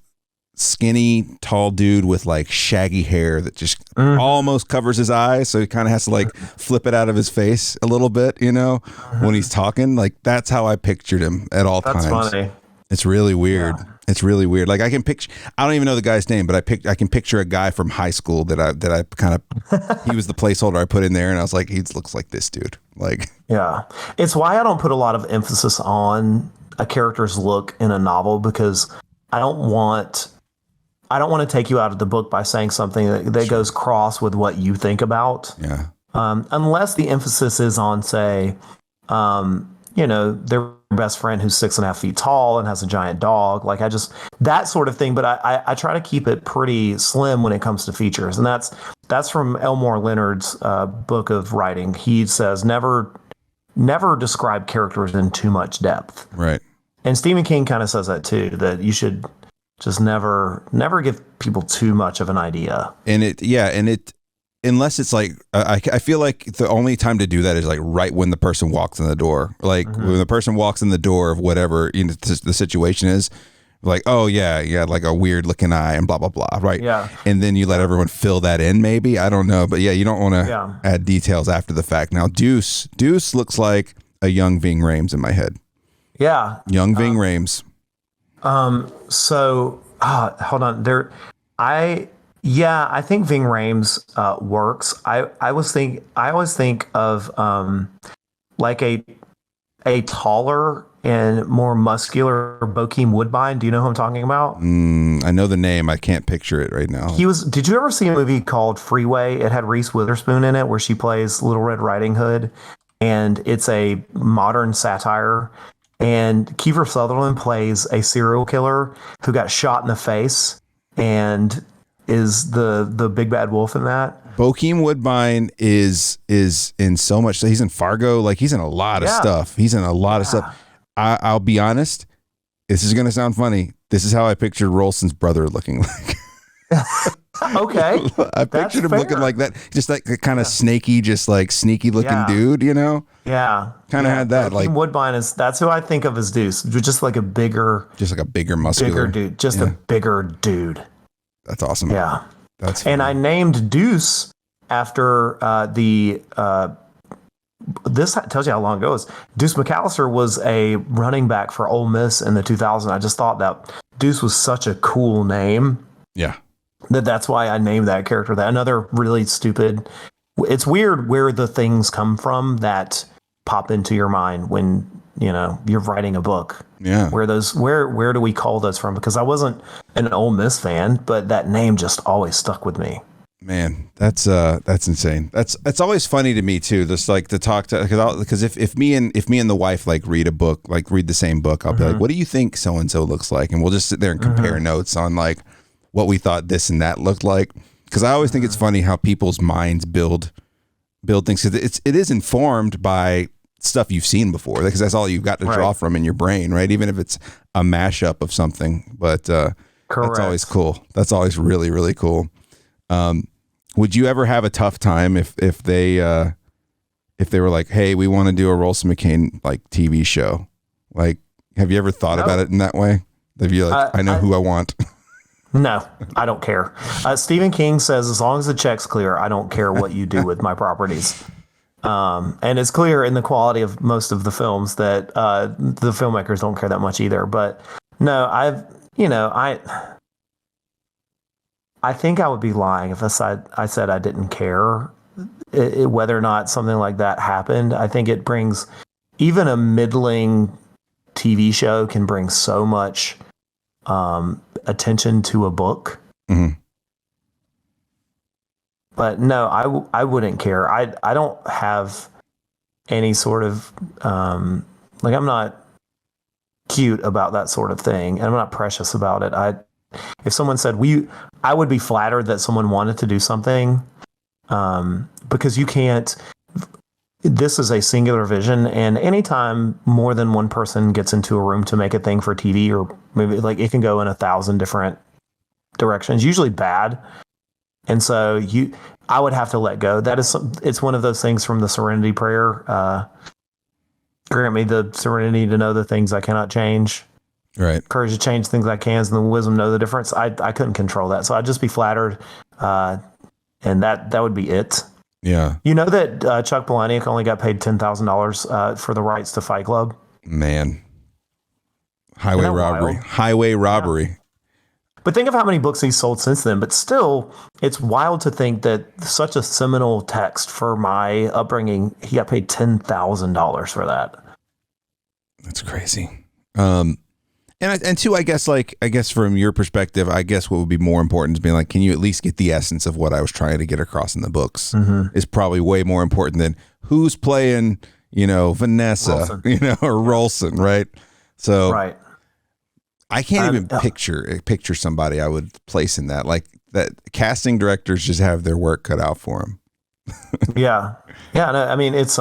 skinny, tall dude with like shaggy hair that just almost covers his eyes. So he kind of has to like flip it out of his face a little bit, when he's talking. Like that's how I pictured him at all times. That's funny. It's really weird. Yeah. It's really weird. Like I don't even know the guy's name, but I can picture a guy from high school that I kind of, he was the placeholder I put in there. And I was like, he looks like this dude. Like, yeah, it's why I don't put a lot of emphasis on a character's look in a novel, because I don't want to take you out of the book by saying something that goes cross with what you think about. Yeah. Unless the emphasis is on, say, there best friend who's 6.5 feet tall and has a giant dog. Like that sort of thing. But I try to keep it pretty slim when it comes to features. And that's from Elmore Leonard's book of writing. He says, never describe characters in too much depth. Right. And Stephen King kind of says that too, that you should just never give people too much of an idea. And unless it's like, I feel like the only time to do that is like right when the person walks in the door. Like when the person walks in the door of whatever the situation is, like, oh yeah, like a weird looking eye and blah, blah, blah. Right. Yeah. And then you let everyone fill that in maybe. I don't know. But yeah, you don't want to add details after the fact. Now, Deuce looks like a young Ving Rhames in my head. Yeah. Young Ving Rhames. So hold on I think Ving Rhames works. I always think of like a taller and more muscular Bokeem Woodbine. Do you know who I'm talking about? I know the name. I can't picture it right now. Did you ever see a movie called Freeway? It had Reese Witherspoon in it where she plays Little Red Riding Hood, and it's a modern satire. And Kiefer Sutherland plays a serial killer who got shot in the face and is the big bad wolf in that. Bokeem Woodbine is in so much. So he's in Fargo. Like he's in a lot of stuff. He's in a lot of stuff. I'll be honest. This is going to sound funny. This is how I pictured Rolson's brother looking like. Okay. I pictured him looking like that. Just like a kind of snaky, just like sneaky looking dude, you know? Yeah. Kind of had that. Like Woodbine that's who I think of as Deuce. Just like a bigger muscular dude. Just a bigger dude. That's awesome. Yeah. That's and I named Deuce after this tells you how long ago it was. Deuce McAllister was a running back for Ole Miss in the 2000s. I just thought that Deuce was such a cool name. Yeah. That's why I named that character that. Another really stupid. It's weird where the things come from that pop into your mind when you're writing a book. Yeah. Where do we call those from? Because I wasn't an Ole Miss fan, but that name just always stuck with me. Man, that's insane. It's always funny to me too. Just like to talk to because if me and the wife like read a book, like read the same book, I'll be like, what do you think so and so looks like? And we'll just sit there and compare notes on like what we thought this and that looked like. Because I always think it's funny how people's minds build things. Because it is informed by stuff you've seen before. Because that's all you've got to draw from in your brain, right? Even if it's a mashup of something. But that's always cool. That's always really, really cool. Would you ever have a tough time if they were like, hey, we want to do a Rolson McCain like TV show? Like, have you ever thought about it in that way? Have you like, I know who I want. No, I don't care. Stephen King says, as long as the check's clear, I don't care what you do with my properties. And it's clear in the quality of most of the films that the filmmakers don't care that much either. But no, I think I would be lying if I said I didn't care whether or not something like that happened. I think it brings, even a middling TV show can bring so much attention to a book. Mm-hmm. But no, I wouldn't care. I don't have any sort of like, I'm not cute about that sort of thing, and I'm not precious about it. If someone said I would be flattered that someone wanted to do something, because you can't. This is a singular vision, and anytime more than one person gets into a room to make a thing for TV, or maybe like it can go in 1,000 different directions, usually bad. And so I would have to let go. It's one of those things from the Serenity Prayer. Grant me the serenity to know the things I cannot change. Right. Courage to change things I can, and the wisdom know the difference. I couldn't control that, so I'd just be flattered, and that would be it. Yeah. You know that Chuck Palahniuk only got paid $10,000 for the rights to Fight Club? Man. Highway robbery. Wild? Highway robbery. Yeah. But think of how many books he's sold since then. But still, it's wild to think that such a seminal text for my upbringing, he got paid $10,000 for that. That's crazy. And two, I guess from your perspective, I guess what would be more important is being like, can you at least get the essence of what I was trying to get across in the books? Mm-hmm. Is probably way more important than who's playing, Vanessa, Rolson. or Rolson, right? So Right. I can't even picture somebody I would place in that. Like that, casting directors just have their work cut out for them. Yeah. Yeah. No, I mean, it's,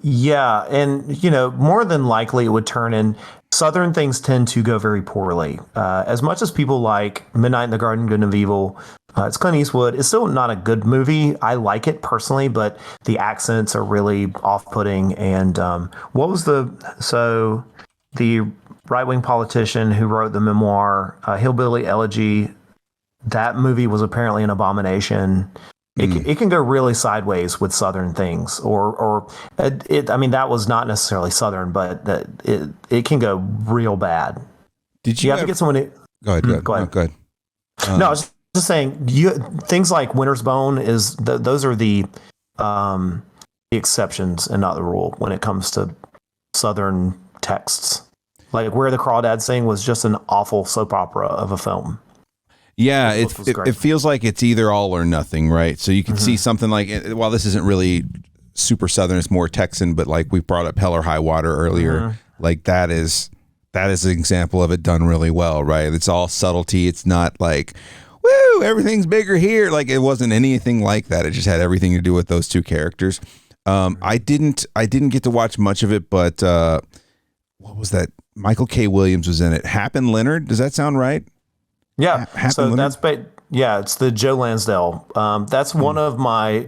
yeah. And, more than likely it would turn in. Southern things tend to go very poorly. As much as people like Midnight in the Garden of Evil, it's Clint Eastwood. It's still not a good movie. I like it personally, but the accents are really off-putting. And the right-wing politician who wrote the memoir, Hillbilly Elegy, that movie was apparently an abomination. It can go really sideways with Southern things, or I mean, that was not necessarily Southern, but it can go real bad. Did you have to get someone to go ahead? Go ahead. No, go ahead. No, I was just saying, things like Winter's Bone those are the exceptions and not the rule when it comes to Southern texts. Like Where the Crawdads Sing was just an awful soap opera of a film. Yeah, it feels like it's either all or nothing, right? So you can see something like, while this isn't really super Southern, it's more Texan, but like we brought up Hell or High Water earlier, like that is an example of it done really well, right? It's all subtlety. It's not like, woo, everything's bigger here. Like it wasn't anything like that. It just had everything to do with those two characters. I didn't get to watch much of it, but what was that? Michael K. Williams was in it. Happen Leonard. Does that sound right? Yeah. So that's it's the Joe Lansdale. That's one of my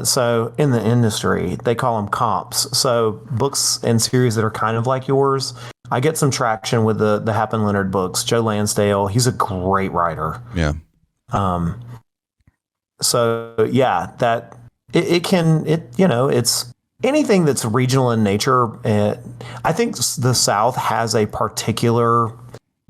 so in the industry they call them comps. So books and series that are kind of like yours. I get some traction with the Happen Leonard books. Joe Lansdale, he's a great writer. Yeah. So yeah, that it's anything that's regional in nature. I think the South has a particular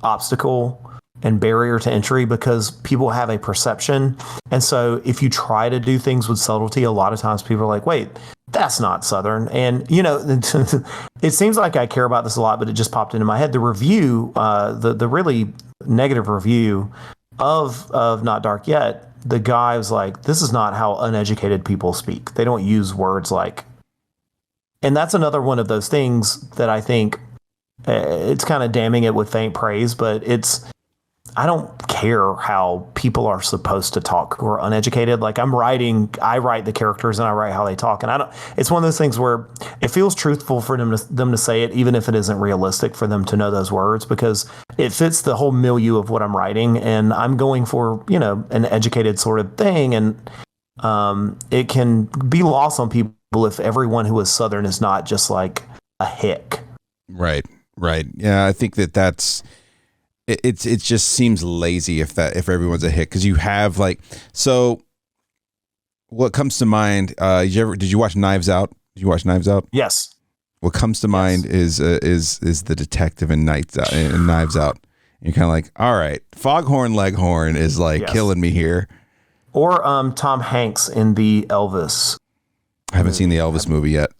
obstacle and barrier to entry because people have a perception. And so if you try to do things with subtlety, a lot of times people are like, wait, that's not Southern. And, it seems like I care about this a lot, but it just popped into my head. The review, the really negative review of Not Dark Yet, the guy was like, this is not how uneducated people speak. They don't use words like, and that's another one of those things that I think it's kind of damning it with faint praise, but I don't care how people are supposed to talk who are uneducated. Like I write the characters and I write how they talk. And it's one of those things where it feels truthful for them to say it, even if it isn't realistic for them to know those words, because it fits the whole milieu of what I'm writing. And I'm going for, an educated sort of thing. And it can be lost on people if everyone who is Southern is not just like a hick. Right. Yeah. I think that's, it just seems lazy if everyone's a hit, because you have so what comes to mind, did you watch Knives Out? Did you watch Knives Out? Yes. What comes to mind is the detective in Knives Out. And you're kind of like, all right, Foghorn Leghorn is killing me here. Or Tom Hanks in the Elvis. I haven't seen the Elvis movie yet.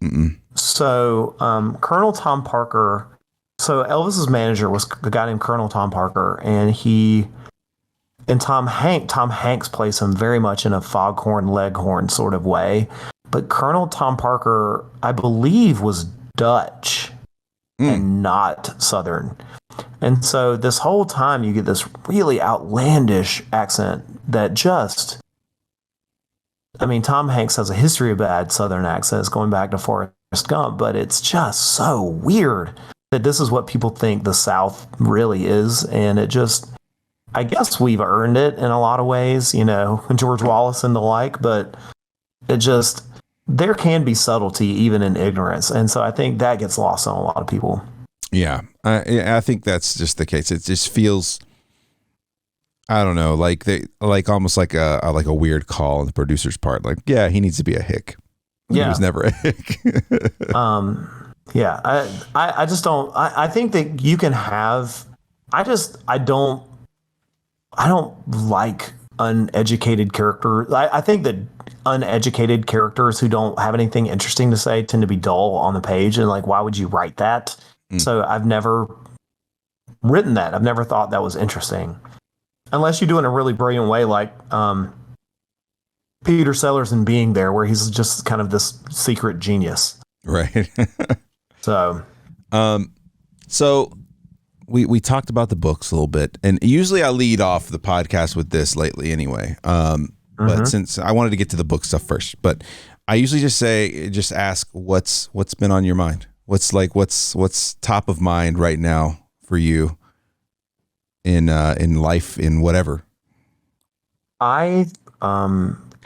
So Colonel Tom Parker. So Elvis's manager was a guy named Colonel Tom Parker, and Tom Hanks plays him very much in a Foghorn Leghorn sort of way. But Colonel Tom Parker, I believe, was Dutch and not Southern. And so this whole time you get this really outlandish accent that Tom Hanks has a history of bad Southern accents going back to Forrest Gump, but it's just so weird that this is what people think the South really is. And I guess we've earned it in a lot of ways, George Wallace and the like, but there can be subtlety even in ignorance. And so I think that gets lost on a lot of people. Yeah. I think that's just the case. It just feels, I don't know, almost like a weird call on the producer's part. Like, yeah, he needs to be a hick. Yeah. He was never a hick. Yeah, I just don't. I think that you can have. I don't like uneducated characters. I think that uneducated characters who don't have anything interesting to say tend to be dull on the page, and why would you write that? So I've never written that. I've never thought that was interesting, unless you do it in a really brilliant way, like Peter Sellers in being there, where he's just kind of this secret genius. Right. So, so we talked about the books a little bit, and usually I lead off the podcast with this lately anyway. But since I wanted to get to the book stuff first, but I usually just ask what's been on your mind. What's top of mind right now for you in life, in whatever.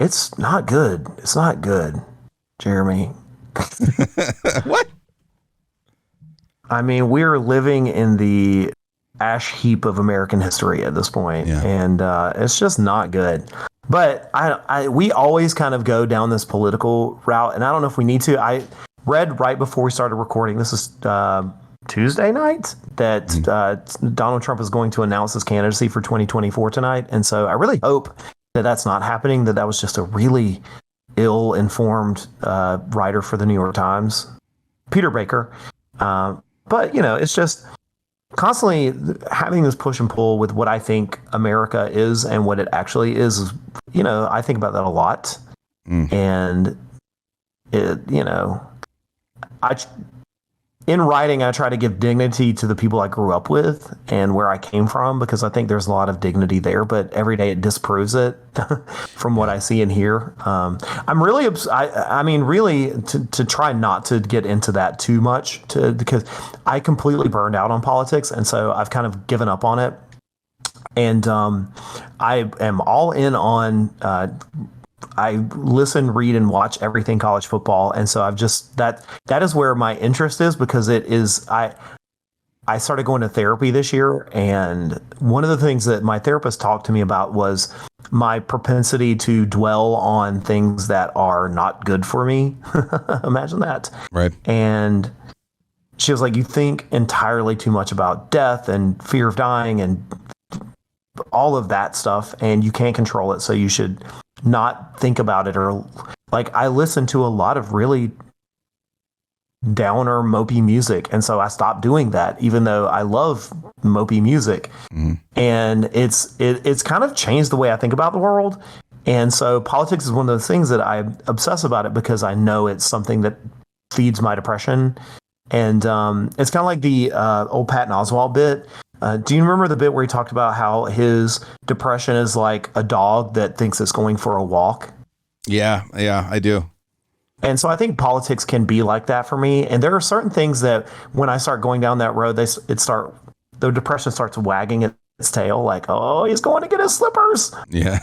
It's not good. It's not good, Jeremy. What? I mean, we're living in the ash heap of American history at this point, and it's just not good. But we always kind of go down this political route, and I don't know if we need to. I read right before we started recording, this is Tuesday night, that Donald Trump is going to announce his candidacy for 2024 tonight, and so I really hope that that's not happening, that was just a really ill-informed writer for the New York Times, Peter Baker. But, it's just constantly having this push and pull with what I think America is and what it actually is, I think about that a lot. And, in writing, I try to give dignity to the people I grew up with and where I came from, because I think there's a lot of dignity there, but every day it disproves it from what I see and hear. I'm really, really to try not to get into that too much, because I completely burned out on politics. And so I've kind of given up on it. And I am all in on I listen, read, and watch everything college football, and so I've just that is where my interest is, because it is I started going to therapy this year, and one of the things that my therapist talked to me about was my propensity to dwell on things that are not good for me. Imagine that, right? And she was like, "You think entirely too much about death and fear of dying and all of that stuff, and you can't control it, so you should not think about it." Or I listen to a lot of really downer mopey music, and so I stopped doing that, even though I love mopey music. And it's kind of changed the way I think about the world. And so politics is one of those things that I obsess about it, because I know it's something that feeds my depression. And it's kind of like the old Patton Oswalt bit. Do you remember the bit where he talked about how his depression is like a dog that thinks it's going for a walk? Yeah, I do. And so I think politics can be like that for me. And there are certain things that when I start going down that road, the depression starts wagging its tail, like, oh, he's going to get his slippers. Yeah.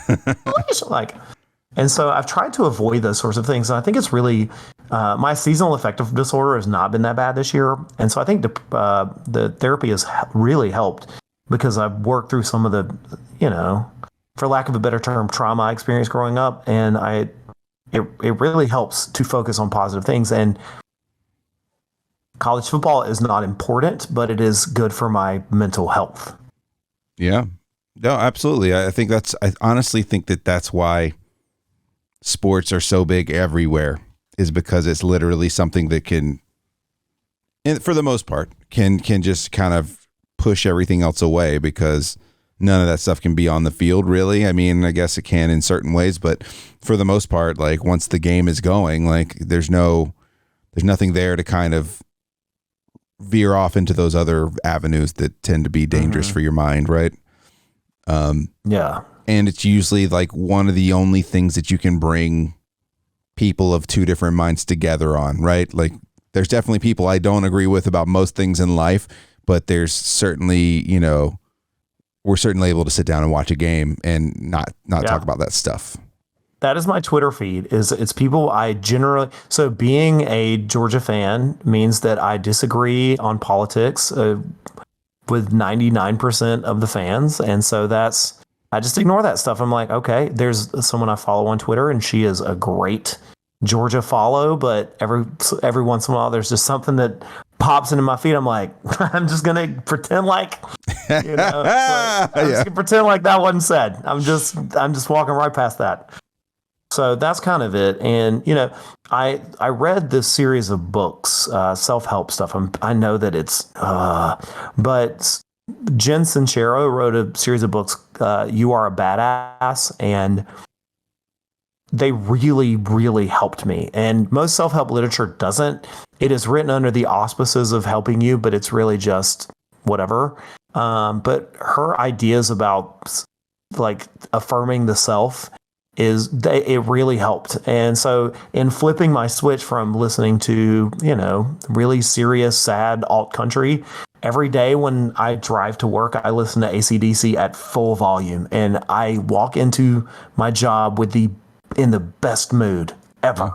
And so I've tried to avoid those sorts of things. And I think it's really, my seasonal affective disorder has not been that bad this year. And so I think the therapy has really helped, because I've worked through some of the, for lack of a better term, trauma I experienced growing up. And it really helps to focus on positive things. And college football is not important, but it is good for my mental health. Yeah. No, absolutely. I honestly think that's why sports are so big everywhere, is because it's literally something that can, and for the most part, can just kind of push everything else away, because none of that stuff can be on the field, really. I mean, I guess it can in certain ways, but for the most part, once the game is going, there's nothing there to kind of veer off into those other avenues that tend to be dangerous for your mind, right? Yeah. And it's usually one of the only things that you can bring people of two different minds together on, right? There's definitely people I don't agree with about most things in life, but there's certainly, we're certainly able to sit down and watch a game and not talk about that stuff. That is my Twitter feed. It's people I generally, so being a Georgia fan means that I disagree on politics with 99% of the fans. And so I just ignore that stuff. I'm like, okay, there's someone I follow on Twitter, and she is a great Georgia follow, but every once in a while there's just something that pops into my feed. I'm like, I'm just gonna pretend like, I'm just gonna pretend like that wasn't said. I'm just walking right past that. So that's kind of it. And I read this series of books, self-help stuff. I know that it's but Jen Sincero wrote a series of books, You Are a Badass, and they really, really helped me. And most self-help literature doesn't. It is written under the auspices of helping you, but it's really just whatever. But her ideas about like affirming the self it really helped. And so in flipping my switch from listening to, really serious, sad alt country, every day when I drive to work, I listen to AC/DC at full volume, and I walk into my job in the best mood ever.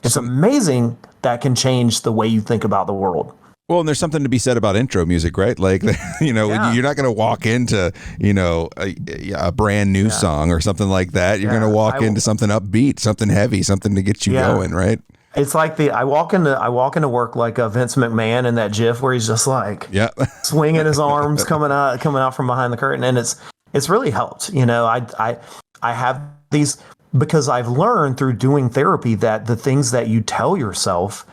It's amazing that can change the way you think about the world. Well, and there's something to be said about intro music, right? Like, you're not going to walk into, a brand new song or something like that. You're going to walk into something upbeat, something heavy, something to get you going, right? It's like I walk into work like a Vince McMahon in that GIF where he's just like swinging his arms coming out from behind the curtain, and it's really helped. I have these because I've learned through doing therapy that the things that you tell yourself.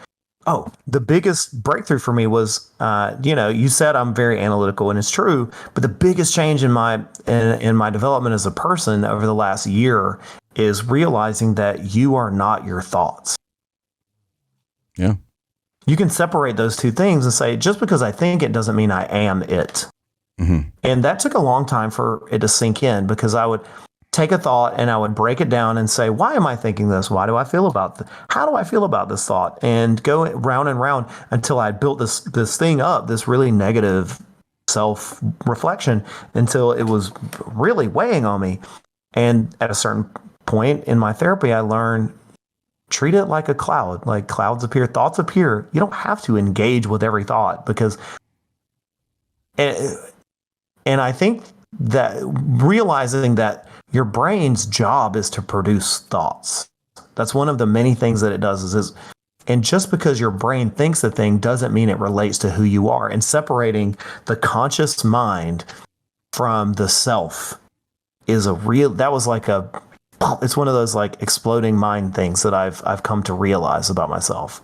Oh, the biggest breakthrough for me was, you said I'm very analytical, and it's true. But the biggest change in my development as a person over the last year is realizing that you are not your thoughts. Yeah. You can separate those two things and say, just because I think it doesn't mean I am it. Mm-hmm. And that took a long time for it to sink in, because I would take a thought and I would break it down and say, why am I thinking this? Why do I feel about how do I feel about this thought? And go round and round until I built this thing up, this really negative self-reflection, until it was really weighing on me. And at a certain point in my therapy, I learned, treat it like a cloud. Like clouds appear, thoughts appear. You don't have to engage with every thought, because and I think that realizing that your brain's job is to produce thoughts. That's one of the many things that it does and just because your brain thinks a thing doesn't mean it relates to who you are. And separating the conscious mind from the self is it's one of those like exploding mind things that I've come to realize about myself.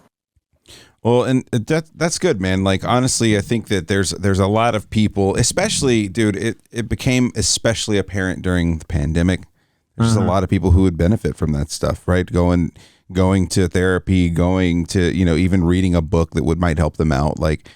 Well, and that's good, man. Like, honestly, I think that there's a lot of people, especially, dude, it became especially apparent during the pandemic. There's just a lot of people who would benefit from that stuff, right? Going to therapy, going to, even reading a book that might help them out. Like,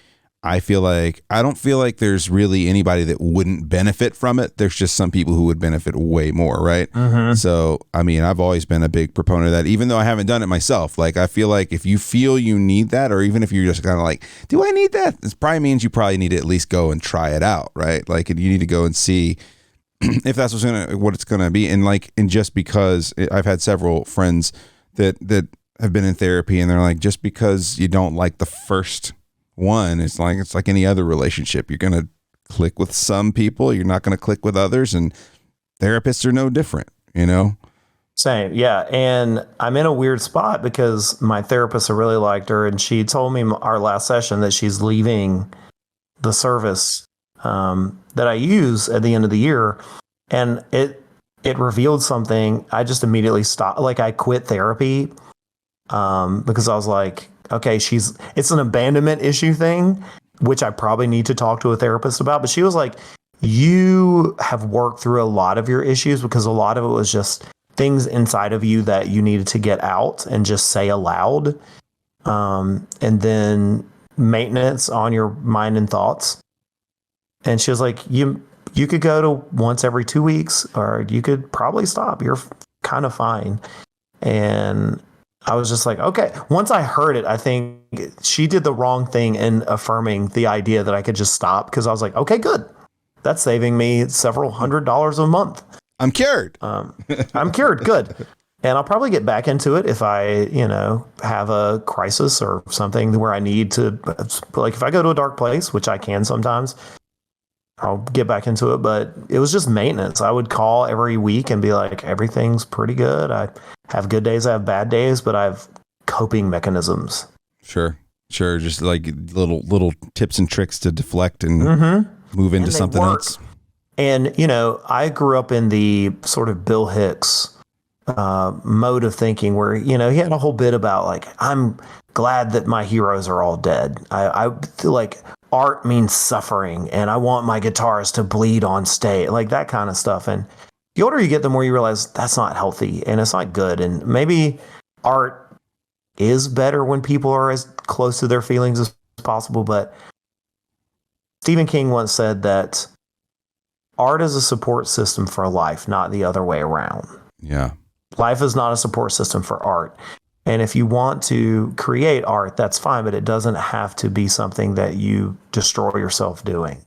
I don't feel like there's really anybody that wouldn't benefit from it. There's just some people who would benefit way more, right? Mm-hmm. So, I mean, I've always been a big proponent of that, even though I haven't done it myself. Like, I feel like if you feel you need that, or even if you're just kind of like, do I need that? It probably means you probably need to at least go and try it out, right? Like, you need to go and see if that's what it's gonna be. And just because I've had several friends that have been in therapy, and they're like, just because you don't like the first one, it's like any other relationship. You're going to click with some people, you're not going to click with others, and therapists are no different, Same. Yeah. And I'm in a weird spot because my therapist, I really liked her, and she told me our last session that she's leaving the service that I use at the end of the year. And it revealed something. I just immediately stopped. Like, I quit therapy because I was like, okay, it's an abandonment issue thing, which I probably need to talk to a therapist about. But she was like, you have worked through a lot of your issues, because a lot of it was just things inside of you that you needed to get out and just say aloud. And then maintenance on your mind and thoughts. And she was like, you could go to once every 2 weeks, or you could probably stop. You're kind of fine. And I was just like, okay. Once I heard it, I think she did the wrong thing in affirming the idea that I could just stop, because I was like, okay, good. That's saving me several $100s a month. I'm cured. I'm cured. Good. And I'll probably get back into it if I, have a crisis or something where I need to, like, if I go to a dark place, which I can sometimes, I'll get back into it. But it was just maintenance. I would call every week and be like, everything's pretty good. I have good days, I have bad days, but I have coping mechanisms. Sure. Just like little tips and tricks to deflect and move into something else. And, I grew up in the sort of Bill Hicks mode of thinking where, he had a whole bit about like, I'm glad that my heroes are all dead. I feel like art means suffering, and I want my guitars to bleed on stage, like that kind of stuff. And the older you get, the more you realize that's not healthy and it's not good. And maybe art is better when people are as close to their feelings as possible. But Stephen King once said that art is a support system for life, not the other way around. Yeah. Life is not a support system for art. And if you want to create art, that's fine, but it doesn't have to be something that you destroy yourself doing.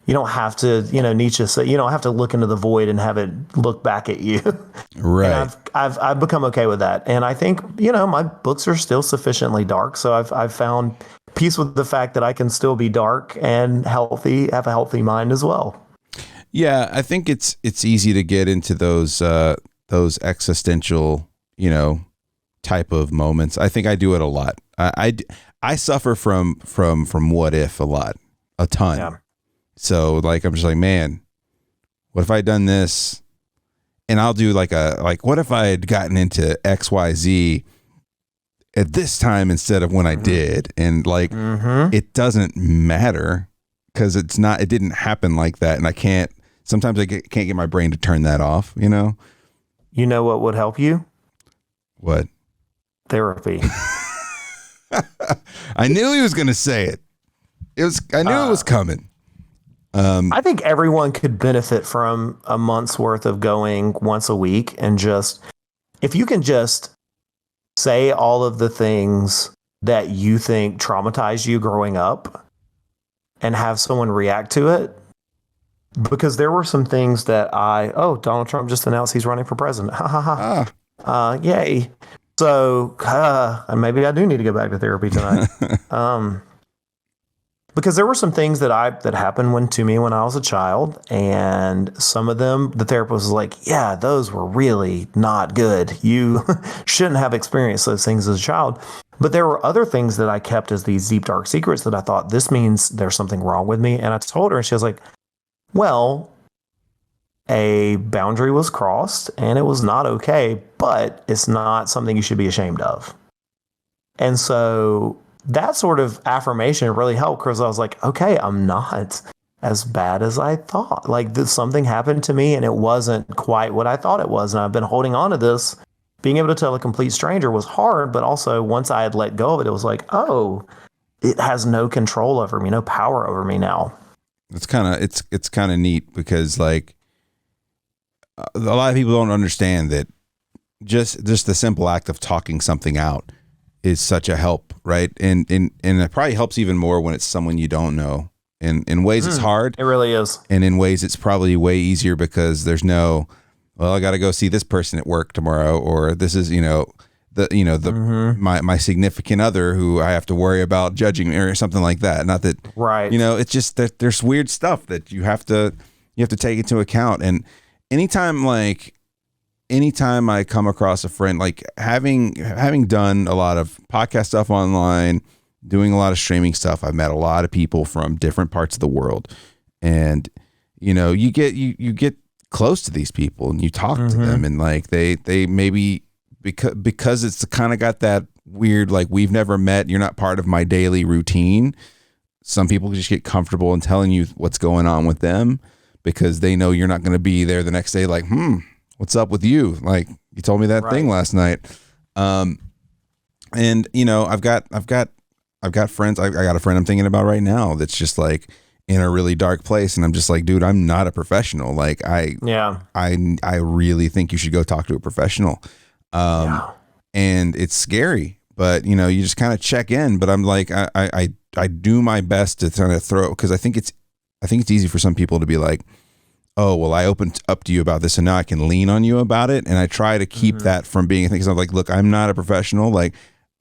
You don't have to, Nietzsche said, you don't have to look into the void and have it look back at you. Right. And I've become okay with that. And I think, my books are still sufficiently dark. So I've found peace with the fact that I can still be dark and healthy, have a healthy mind as well. Yeah. I think it's easy to get into those existential, type of moments. I think I do it a lot. I suffer from what if a ton. Yeah. So like, I'm just like, man, what if I had done this? And I'll do like what if I had gotten into XYZ at this time instead of when I did? And like, it doesn't matter because it didn't happen like that. And sometimes I can't get my brain to turn that off, You know what would help you? What? Therapy. I knew he was going to say it. I knew it was coming. I think everyone could benefit from a month's worth of going once a week and if you can just say all of the things that you think traumatized you growing up and have someone react to it. Because there were some things that Donald Trump just announced he's running for president. Ha ha ha. Yay. So maybe I do need to go back to therapy tonight. Because there were some things that happened to me when I was a child, and some of them, the therapist was like, yeah, those were really not good. You shouldn't have experienced those things as a child. But there were other things that I kept as these deep, dark secrets that I thought, this means there's something wrong with me. And I told her, and she was like, well, a boundary was crossed and it was not okay, but it's not something you should be ashamed of. And so that sort of affirmation really helped because I was like, okay, I'm not as bad as I thought. Like something happened to me and it wasn't quite what I thought it was. And I've been holding on to this. Being able to tell a complete stranger was hard, but also once I had let go of it, it was like, oh, it has no control over me, no power over me now. It's kind of neat because like a lot of people don't understand that just the simple act of talking something out is such a help, right? And it probably helps even more when it's someone you don't know. In ways it's hard. It really is. And in ways it's probably way easier because there's no, well, I got to go see this person at work tomorrow, or this is, my significant other who I have to worry about judging me or something like that. Not that, right. It's just that there's weird stuff that you have to take into account. And anytime I come across a friend, like having done a lot of podcast stuff online, doing a lot of streaming stuff, I've met a lot of people from different parts of the world, and you get close to these people and you talk to them, and like they maybe because it's kind of got that weird, like, we've never met, you're not part of my daily routine. Some people just get comfortable in telling you what's going on with them because they know you're not going to be there the next day. Like, what's up with you? Like, you told me that thing last night. And I've got friends. I got a friend I'm thinking about right now that's just like in a really dark place, and I'm just like, dude, I'm not a professional. Like, I really think you should go talk to a professional. And it's scary, but you just kind of check in. But I'm like, I do my best to kind of throw, because I think it's easy for some people to be like, oh, well, I opened up to you about this and now I can lean on you about it. And I try to keep that from being a thing, because I'm like, look, I'm not a professional. Like,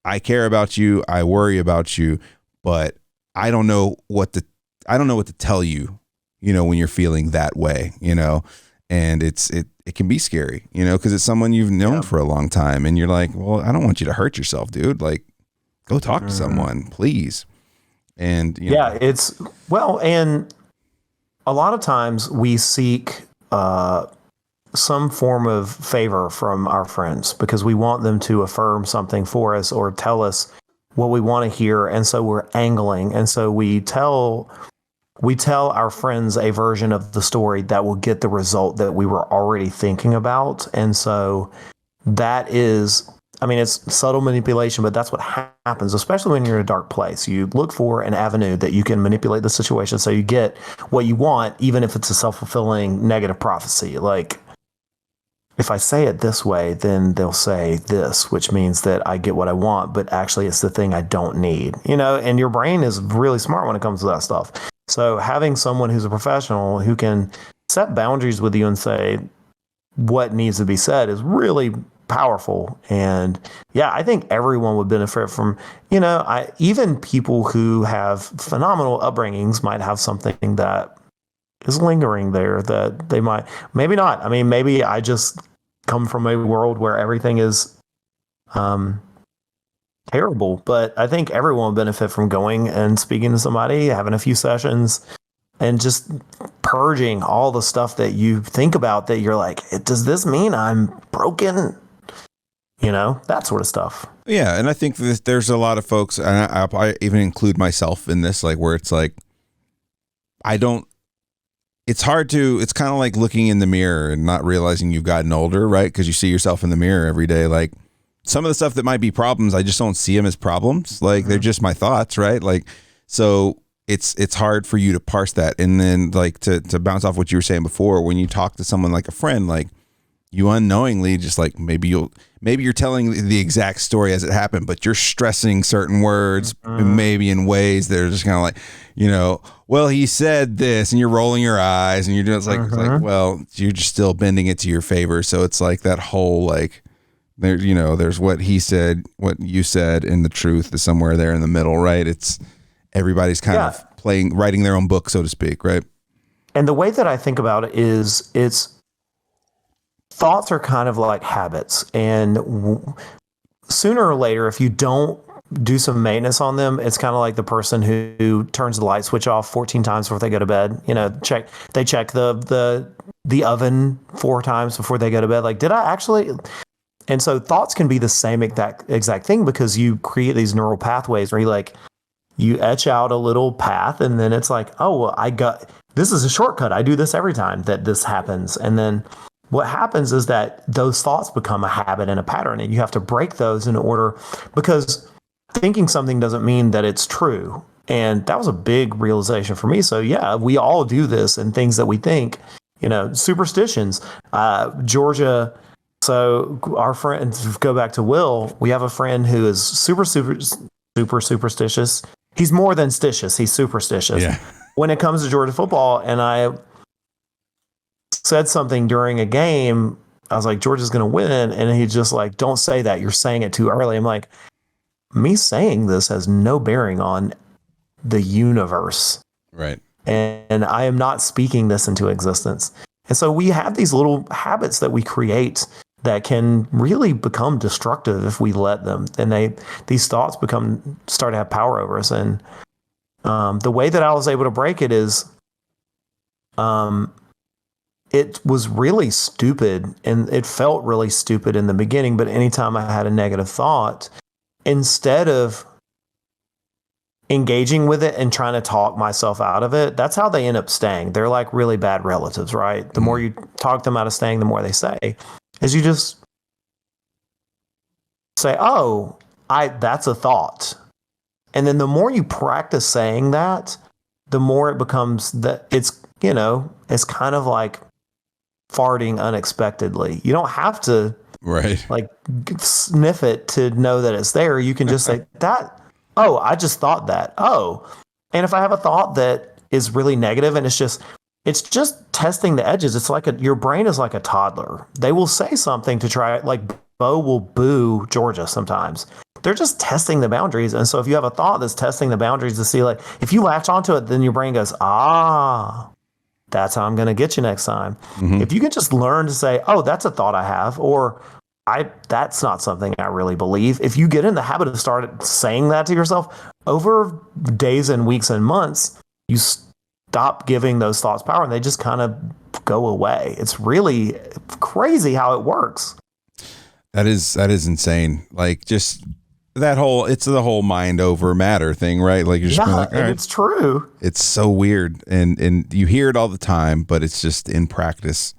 I care about you, I worry about you, but I don't know what to tell you, when you're feeling that way, and it can be scary, because it's someone you've known for a long time, and you're like, well, I don't want you to hurt yourself, dude. Like, go talk to someone, please. And and a lot of times we seek some form of favor from our friends because we want them to affirm something for us or tell us what we want to hear. And so we're angling. And so we tell we tell our friends a version of the story that will get the result that we were already thinking about. And so that is, I mean, it's subtle manipulation, but that's what happens, especially when you're in a dark place. You look for an avenue that you can manipulate the situation so you get what you want, even if it's a self-fulfilling negative prophecy. Like, if I say it this way, then they'll say this, which means that I get what I want, but actually it's the thing I don't need, and your brain is really smart when it comes to that stuff. So having someone who's a professional who can set boundaries with you and say what needs to be said is really powerful. And yeah, I think everyone would benefit from, even people who have phenomenal upbringings might have something that is lingering there that they might, maybe not. I mean, maybe I just come from a world where everything is terrible, but I think everyone would benefit from going and speaking to somebody, having a few sessions, and just purging all the stuff that you think about that you're like, does this mean I'm broken? That sort of stuff. Yeah, and I think there's a lot of folks, and I even include myself in this, like where it's like, it's kind of like looking in the mirror and not realizing you've gotten older, right? Because you see yourself in the mirror every day. Like some of the stuff that might be problems, I just don't see them as problems. Like they're just my thoughts, right? Like, so it's hard for you to parse that. And then like to bounce off what you were saying before, when you talk to someone like a friend, like you unknowingly just like, maybe you're telling the exact story as it happened, but you're stressing certain words, maybe in ways that are just kind of like, well, he said this, and you're rolling your eyes and you're doing, it's like, well, you're just still bending it to your favor. So it's like that whole, like there's what he said, what you said, and the truth is somewhere there in the middle, right? It's everybody's kind of writing their own book, so to speak. Right. And the way that I think about it is thoughts are kind of like habits, and sooner or later, if you don't do some maintenance on them, it's kind of like the person who turns the light switch off 14 times before they go to bed. They check the oven 4 times before they go to bed. Like, did I actually? And so thoughts can be the same exact thing, because you create these neural pathways where you etch out a little path, and then it's like, oh, well, this is a shortcut. I do this every time that this happens, and then what happens is that those thoughts become a habit and a pattern, and you have to break those in order, because thinking something doesn't mean that it's true. And that was a big realization for me. So yeah, we all do this, and things that we think, superstitions, Georgia. So our friends, go back to Will, we have a friend who is super superstitious. He's more than stitious. He's superstitious. Yeah. When it comes to Georgia football, and I said something during a game, I was like, Georgia's going to win. And he just like, don't say that. You're saying it too early. I'm like, me saying this has no bearing on the universe. Right. And I am not speaking this into existence. And so we have these little habits that we create that can really become destructive if we let them. And these thoughts start to have power over us. And the way that I was able to break it is, it was really stupid, and it felt really stupid in the beginning, but anytime I had a negative thought, instead of engaging with it and trying to talk myself out of it, that's how they end up staying. They're like really bad relatives, right? The more you talk them out of staying, the more they say, is you just say, oh, that's a thought. And then the more you practice saying that, the more it becomes that it's kind of like farting unexpectedly. You don't have to like sniff it to know that it's there. You can just say that, oh, I just thought that. Oh. And if I have a thought that is really negative, and it's just testing the edges. It's like your brain is like a toddler. They will say something to try it. Like Bo will boo Georgia sometimes. They're just testing the boundaries. And so if you have a thought that's testing the boundaries to see, like, if you latch onto it, then your brain goes, that's how I'm going to get you next time. Mm-hmm. If you can just learn to say, oh, that's a thought I have, or that's not something I really believe. If you get in the habit of start saying that to yourself over days and weeks and months, you stop giving those thoughts power, and they just kind of go away. It's really crazy how it works. That is insane. Like, just it's the whole mind over matter thing, right? Like you're just being like, all right. It's true. It's so weird, and you hear it all the time, but it's just in practice.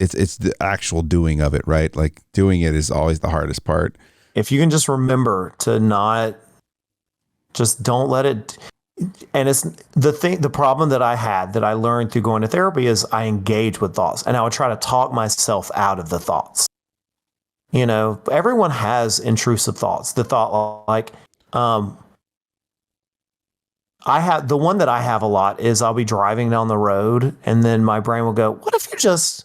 It's the actual doing of it, right? Like doing it is always the hardest part. If you can just remember to not, just don't let it. And it's the problem that I learned through going to therapy is I engage with thoughts, and I would try to talk myself out of the thoughts. You know, everyone has intrusive thoughts. The thought like, I have the one that I have a lot is I'll be driving down the road and then my brain will go, what if you just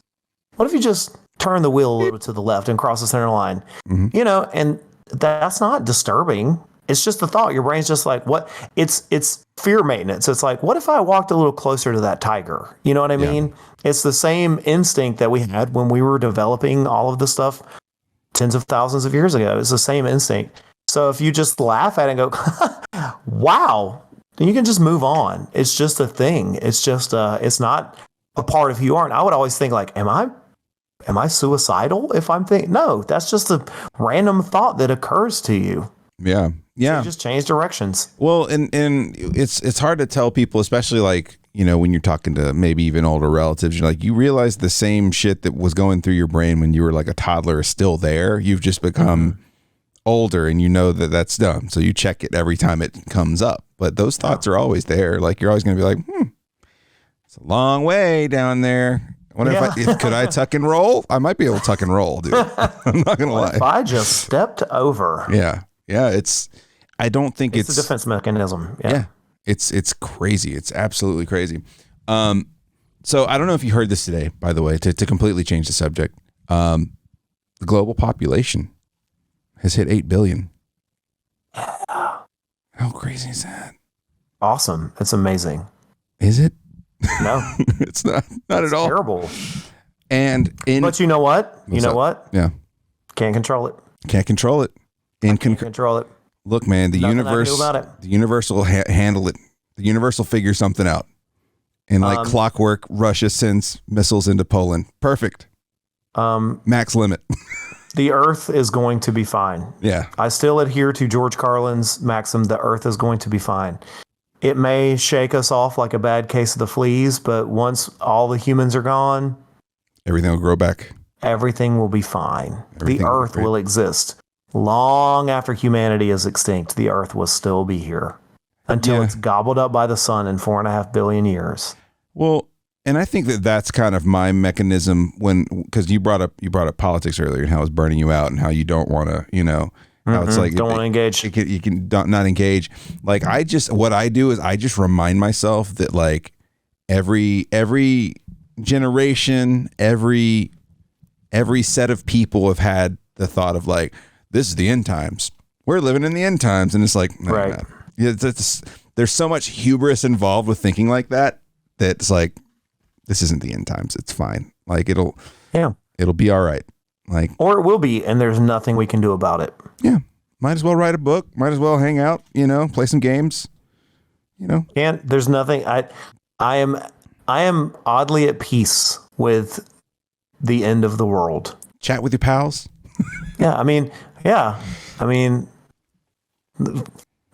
turn the wheel a little to the left and cross the center line? Mm-hmm. You know, and that's not disturbing. It's just a thought. Your brain's just like, what? It's fear maintenance. It's like, what if I walked a little closer to that tiger? You know what I mean? Yeah. It's the same instinct that we had when we were developing all of this stuff tens of thousands of years ago. It's the same instinct. So if you just laugh at it and go, wow, then you can just move on. It's just a thing. It's just it's not a part of who you are. And I would always think like, am I suicidal if I'm thinking? No, that's just a random thought that occurs to you. Yeah. Yeah. So you just change directions. Well, and it's hard to tell people, especially like, you know, when you're talking to maybe even older relatives, you're like, you realize the same shit that was going through your brain when you were like a toddler is still there. You've just become older and you know that that's dumb. So you check it every time it comes up. But those thoughts are always there. Like you're always going to be like, it's a long way down there. I wonder if could I tuck and roll? I might be able to tuck and roll, dude. I'm not going to lie. If I just stepped over. Yeah. Yeah. I don't think it's a defense mechanism. Yeah. It's crazy. It's absolutely crazy. So I don't know if you heard this today, by the way, to completely change the subject. The global population has hit 8 billion. Yeah. How crazy is that? Awesome. It's amazing. Is it? No. It's not at all. Terrible. But you know what? Yeah. Can't control it. Can't control it. Can't control it. Look, man, the universe will handle it. The universe will figure something out. And like clockwork, Russia sends missiles into Poland. Perfect. Max limit. The Earth is going to be fine. Yeah. I still adhere to George Carlin's maxim, the Earth is going to be fine. It may shake us off like a bad case of the fleas, but once all the humans are gone, everything will grow back. Everything will be fine. The Earth will exist. Long after humanity is extinct, the Earth will still be here until it's gobbled up by the sun in 4.5 billion years. Well, and I think that's kind of my mechanism because you brought up politics earlier and how it's burning you out and how you don't want to, how it's like don't want to engage. You can not engage. Like what I do is I just remind myself that like every generation, every set of people have had the thought of like, this is the end times. We're living in the end times. And it's like, no, right. No. There's so much hubris involved with thinking like that it's like, this isn't the end times. It's fine. Like it'll be all right. Like, or it will be, and there's nothing we can do about it. Yeah. Might as well write a book. Might as well hang out, play some games, And there's nothing. I am oddly at peace with the end of the world. Chat with your pals. Yeah. I mean,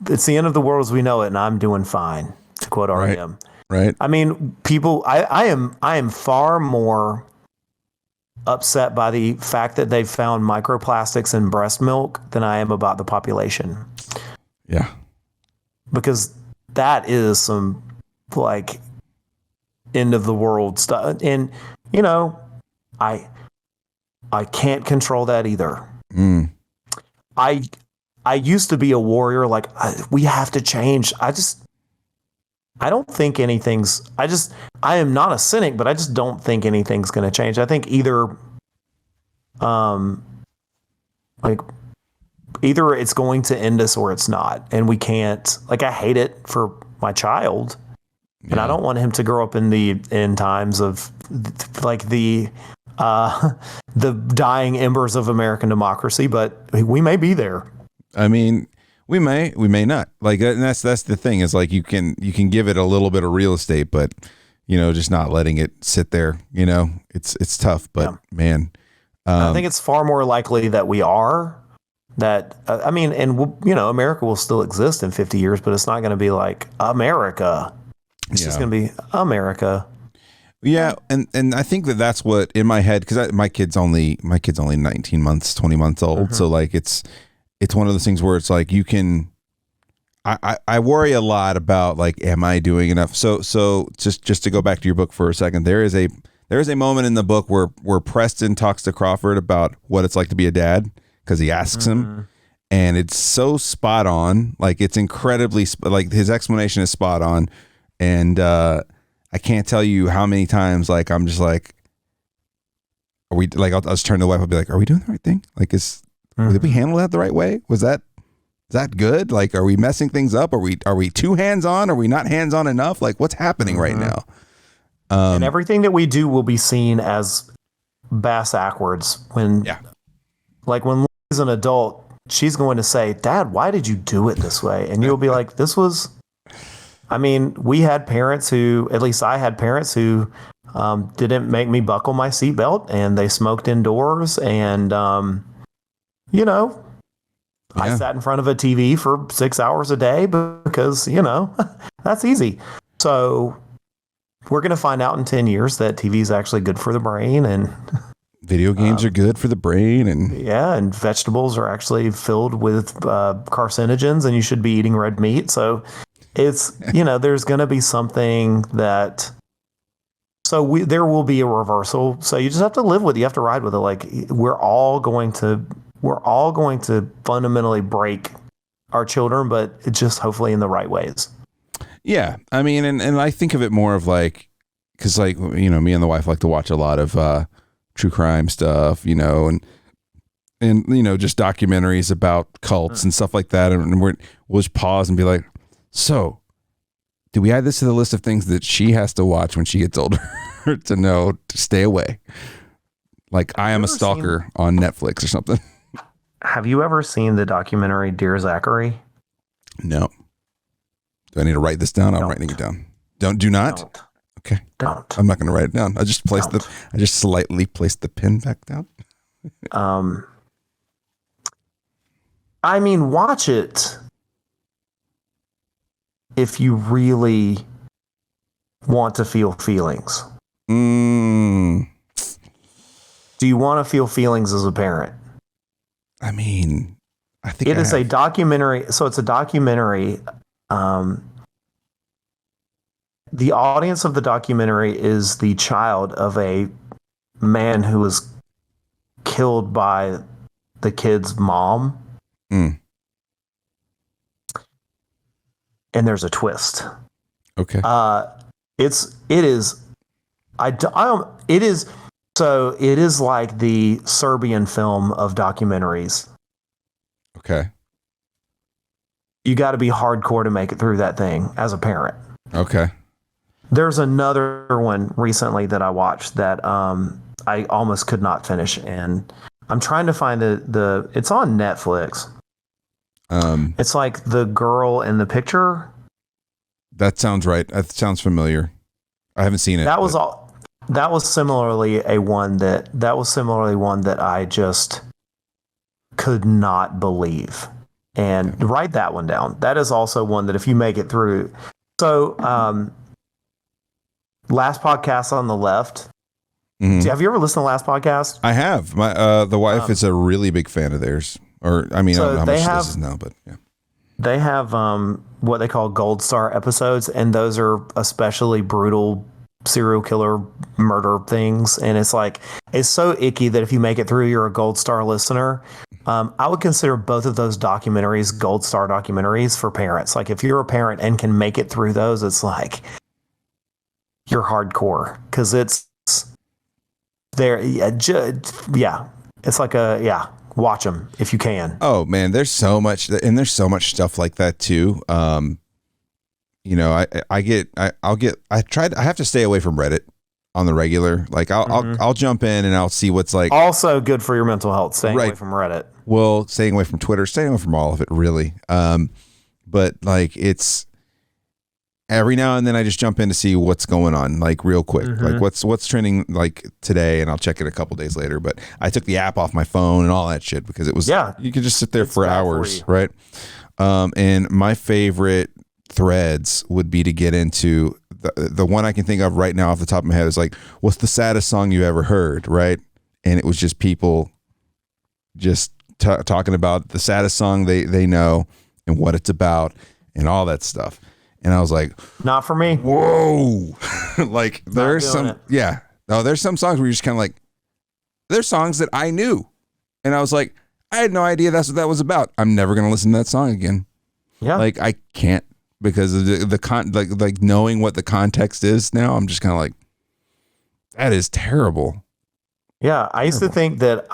it's the end of the world as we know it, and I'm doing fine, to quote R.E.M. Right. I mean, people, I am far more upset by the fact that they've found microplastics in breast milk than I am about the population. Yeah. Because that is some like end of the world stuff. And, I can't control that either. I used to be a warrior. Like we have to change. I don't think I am not a cynic, but I just don't think anything's going to change. I think either it's going to end us or it's not. And we can't, I hate it for my child. Yeah. And I don't want him to grow up in the end times of the dying embers of American democracy, but we may be there. I mean, we may not. Like, and that's the thing is like you can give it a little bit of real estate, but just not letting it sit there. It's tough. But man, I think it's far more likely that we are that I mean, and you know, America will still exist in 50 years, but it's not going to be like America. It's just going to be America. Yeah, and I think that's what in my head, because my kid's only 19 months, 20 months old, so like it's one of those things where it's like you can. I worry a lot about like, am I doing enough? So just to go back to your book for a second, there is a moment in the book where Preston talks to Crawford about what it's like to be a dad, because he asks him, and it's so spot on. Like it's incredibly like his explanation is spot on, and I can't tell you how many times like I'm just like, are we like I'll just turn to the wife. I'll be like, are we doing the right thing? Like did we handle that the right way? Is that good? Like, are we messing things up? Are we too hands on? Are we not hands on enough? Like, what's happening right now? And everything that we do will be seen as bass backwards when Lily's an adult, she's going to say, Dad, why did you do it this way? And you'll be like, I mean, we had parents at least I had parents who didn't make me buckle my seatbelt, and they smoked indoors, and, you know, I sat in front of a TV for 6 hours a day because, you know, that's easy. So we're going to find out in 10 years that TV is actually good for the brain, and video games are good for the brain, and vegetables are actually filled with carcinogens, and you should be eating red meat. So it's, you know, there's going to be something that, there will be a reversal. So you just have to live with it. You have to ride with it. Like we're all going to fundamentally break our children, but it's just hopefully in the right ways. Yeah. I mean, and I think of it more of like, cause like, you know, me and the wife like to watch a lot of true crime stuff, you know, and, you know, just documentaries about cults and stuff like that. And we'll just pause and be like, so do we add this to the list of things that she has to watch when she gets older to know to stay away? Like I Am a Stalker on Netflix or something. Have you ever seen the documentary Dear Zachary? No. Do I need to write this down? I'm writing it down. Do not. Don't. Okay. Don't. I'm not going to write it down. I just slightly placed the pen back down. I mean, watch it if you really want to feel feelings. Do you want to feel feelings as a parent? I mean, I think it is a documentary. So it's a documentary. The audience of the documentary is the child of a man who was killed by the kid's mom. And there's a twist. Okay. It is like the Serbian film of documentaries. Okay. You got to be hardcore to make it through that thing as a parent. Okay. There's another one recently that I watched that I almost could not finish, and I'm trying to find it's on Netflix. It's like The Girl in the Picture. That sounds right. That sounds familiar. I haven't seen it. That was similarly one that I just could not believe. And write that one down. That is also one that if you make it through. So, Last Podcast on the Left. Have you ever listened to Last Podcast? I have. My the wife is a really big fan of theirs. Or I mean, I don't know how much this is now, but yeah. They have what they call gold star episodes, and those are especially brutal serial killer murder things. And it's like, it's so icky that if you make it through, you're a gold star listener. I would consider both of those documentaries gold star documentaries for parents. Like if you're a parent and can make it through those, it's like you're hardcore, because it's there. Yeah. It's like watch them if you can. Oh man, there's so much, and there's so much stuff like that too. You know, I have to stay away from Reddit on the regular. Like I'll jump in and I'll see what's like. Also good for your mental health, staying away from Reddit. Well, staying away from Twitter, staying away from all of it really. But like every now and then I just jump in to see what's going on, like real quick, like what's trending like today, and I'll check it a couple days later. But I took the app off my phone and all that shit because it was you could just sit there for hours, right? And my favorite threads would be to get into the one I can think of right now off the top of my head is like, what's the saddest song you ever heard, right? And it was just people just talking about the saddest song they know and what it's about and all that stuff. And I was like, not for me. Whoa. Like there's some, there's some songs where you're just kind of like, there's songs that I knew. And I was like, I had no idea that's what that was about. I'm never going to listen to that song again. Yeah. Like I can't because of the knowing what the context is now. I'm just kind of like, that is terrible. Yeah. I used to think that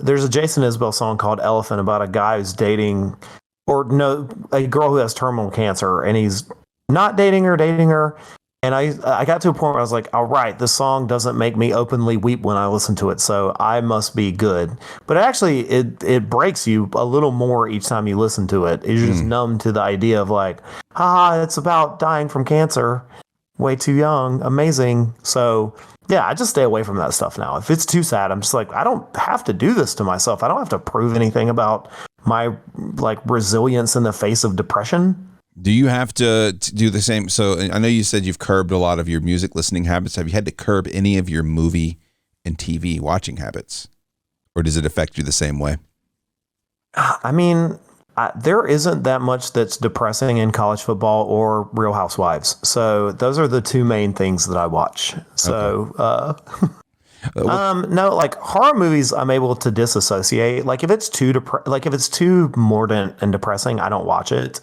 there's a Jason Isbell song called Elephant about a guy who's dating a girl who has terminal cancer, and he's not dating her. And I got to a point where I was like, all right, this song doesn't make me openly weep when I listen to it, so I must be good. But actually, it breaks you a little more each time you listen to it. You're just numb to the idea of like, it's about dying from cancer. Way too young. Amazing. So yeah, I just stay away from that stuff now. If it's too sad, I'm just like, I don't have to do this to myself. I don't have to prove anything about my like resilience in the face of depression. Do you have to do the same? So I know you said you've curbed a lot of your music listening habits. Have you had to curb any of your movie and TV watching habits? Or does it affect you the same way? I mean, there isn't that much that's depressing in college football or Real Housewives. So those are the two main things that I watch. So, no, like horror movies, I'm able to disassociate. Like if it's too mordant and depressing, I don't watch it.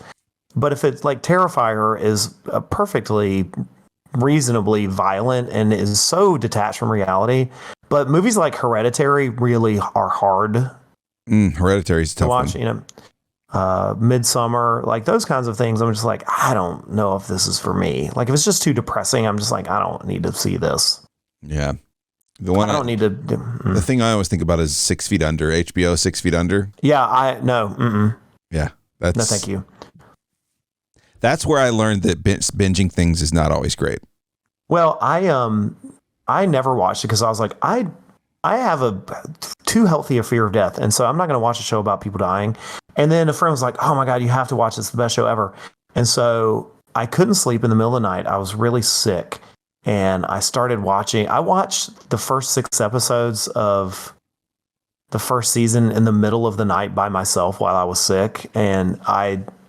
But if it's like Terrifier is perfectly reasonably violent and is so detached from reality. But movies like Hereditary really are hard. Hereditary is tough to watch. One. Midsummer, like those kinds of things. I'm just like, I don't know if this is for me. Like if it's just too depressing, I'm just like, I don't need to see this. Yeah. The thing I always think about is 6 Feet Under, HBO 6 Feet Under. Yeah, Yeah. No, thank you. That's where I learned that binging things is not always great. Well, I never watched it because I was like, I have a too healthy a fear of death, and so I'm not going to watch a show about people dying. And then a friend was like, oh my God, you have to watch this. It's the best show ever. And so I couldn't sleep in the middle of the night. I was really sick. And I started watching. I watched the first 6 episodes of the first season in the middle of the night by myself while I was sick. And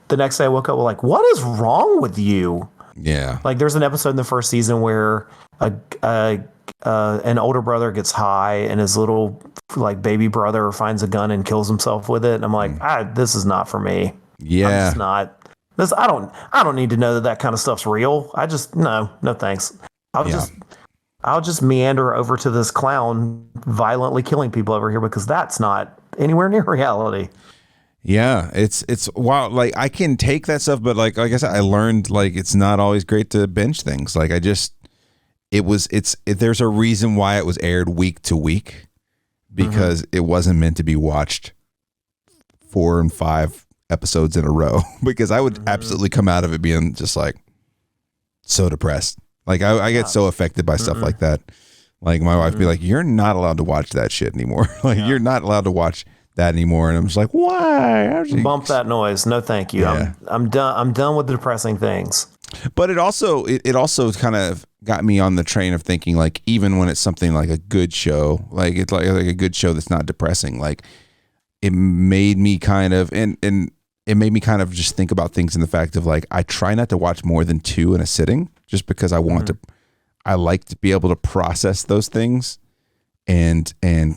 the next day I woke up like, what is wrong with you? Yeah. Like there's an episode in the first season where an older brother gets high and his little like baby brother finds a gun and kills himself with it. And I'm like, this is not for me. Yeah. I'm just not this. I don't need to know that kind of stuff's real. I just, no thanks. I'll just meander over to this clown violently killing people over here because that's not anywhere near reality. Yeah, it's wow. Like I can take that stuff, but like I said, I learned like it's not always great to binge things. Like there's a reason why it was aired week to week because it wasn't meant to be watched 4 and 5 episodes in a row because I would absolutely come out of it being just like so depressed. Like I get so affected by stuff like that. Like my wife would be like, "You're not allowed to watch that shit anymore. Like you're not allowed to watch that anymore." And I'm just like, "Why?" Bump that noise. No, thank you. Yeah. I'm done. I'm done with the depressing things. But it also kind of got me on the train of thinking like even when it's something like a good show, like it's like a good show that's not depressing, like it made me kind of and it made me kind of just think about things in the fact of like I try not to watch more than 2 in a sitting just because I want to I like to be able to process those things and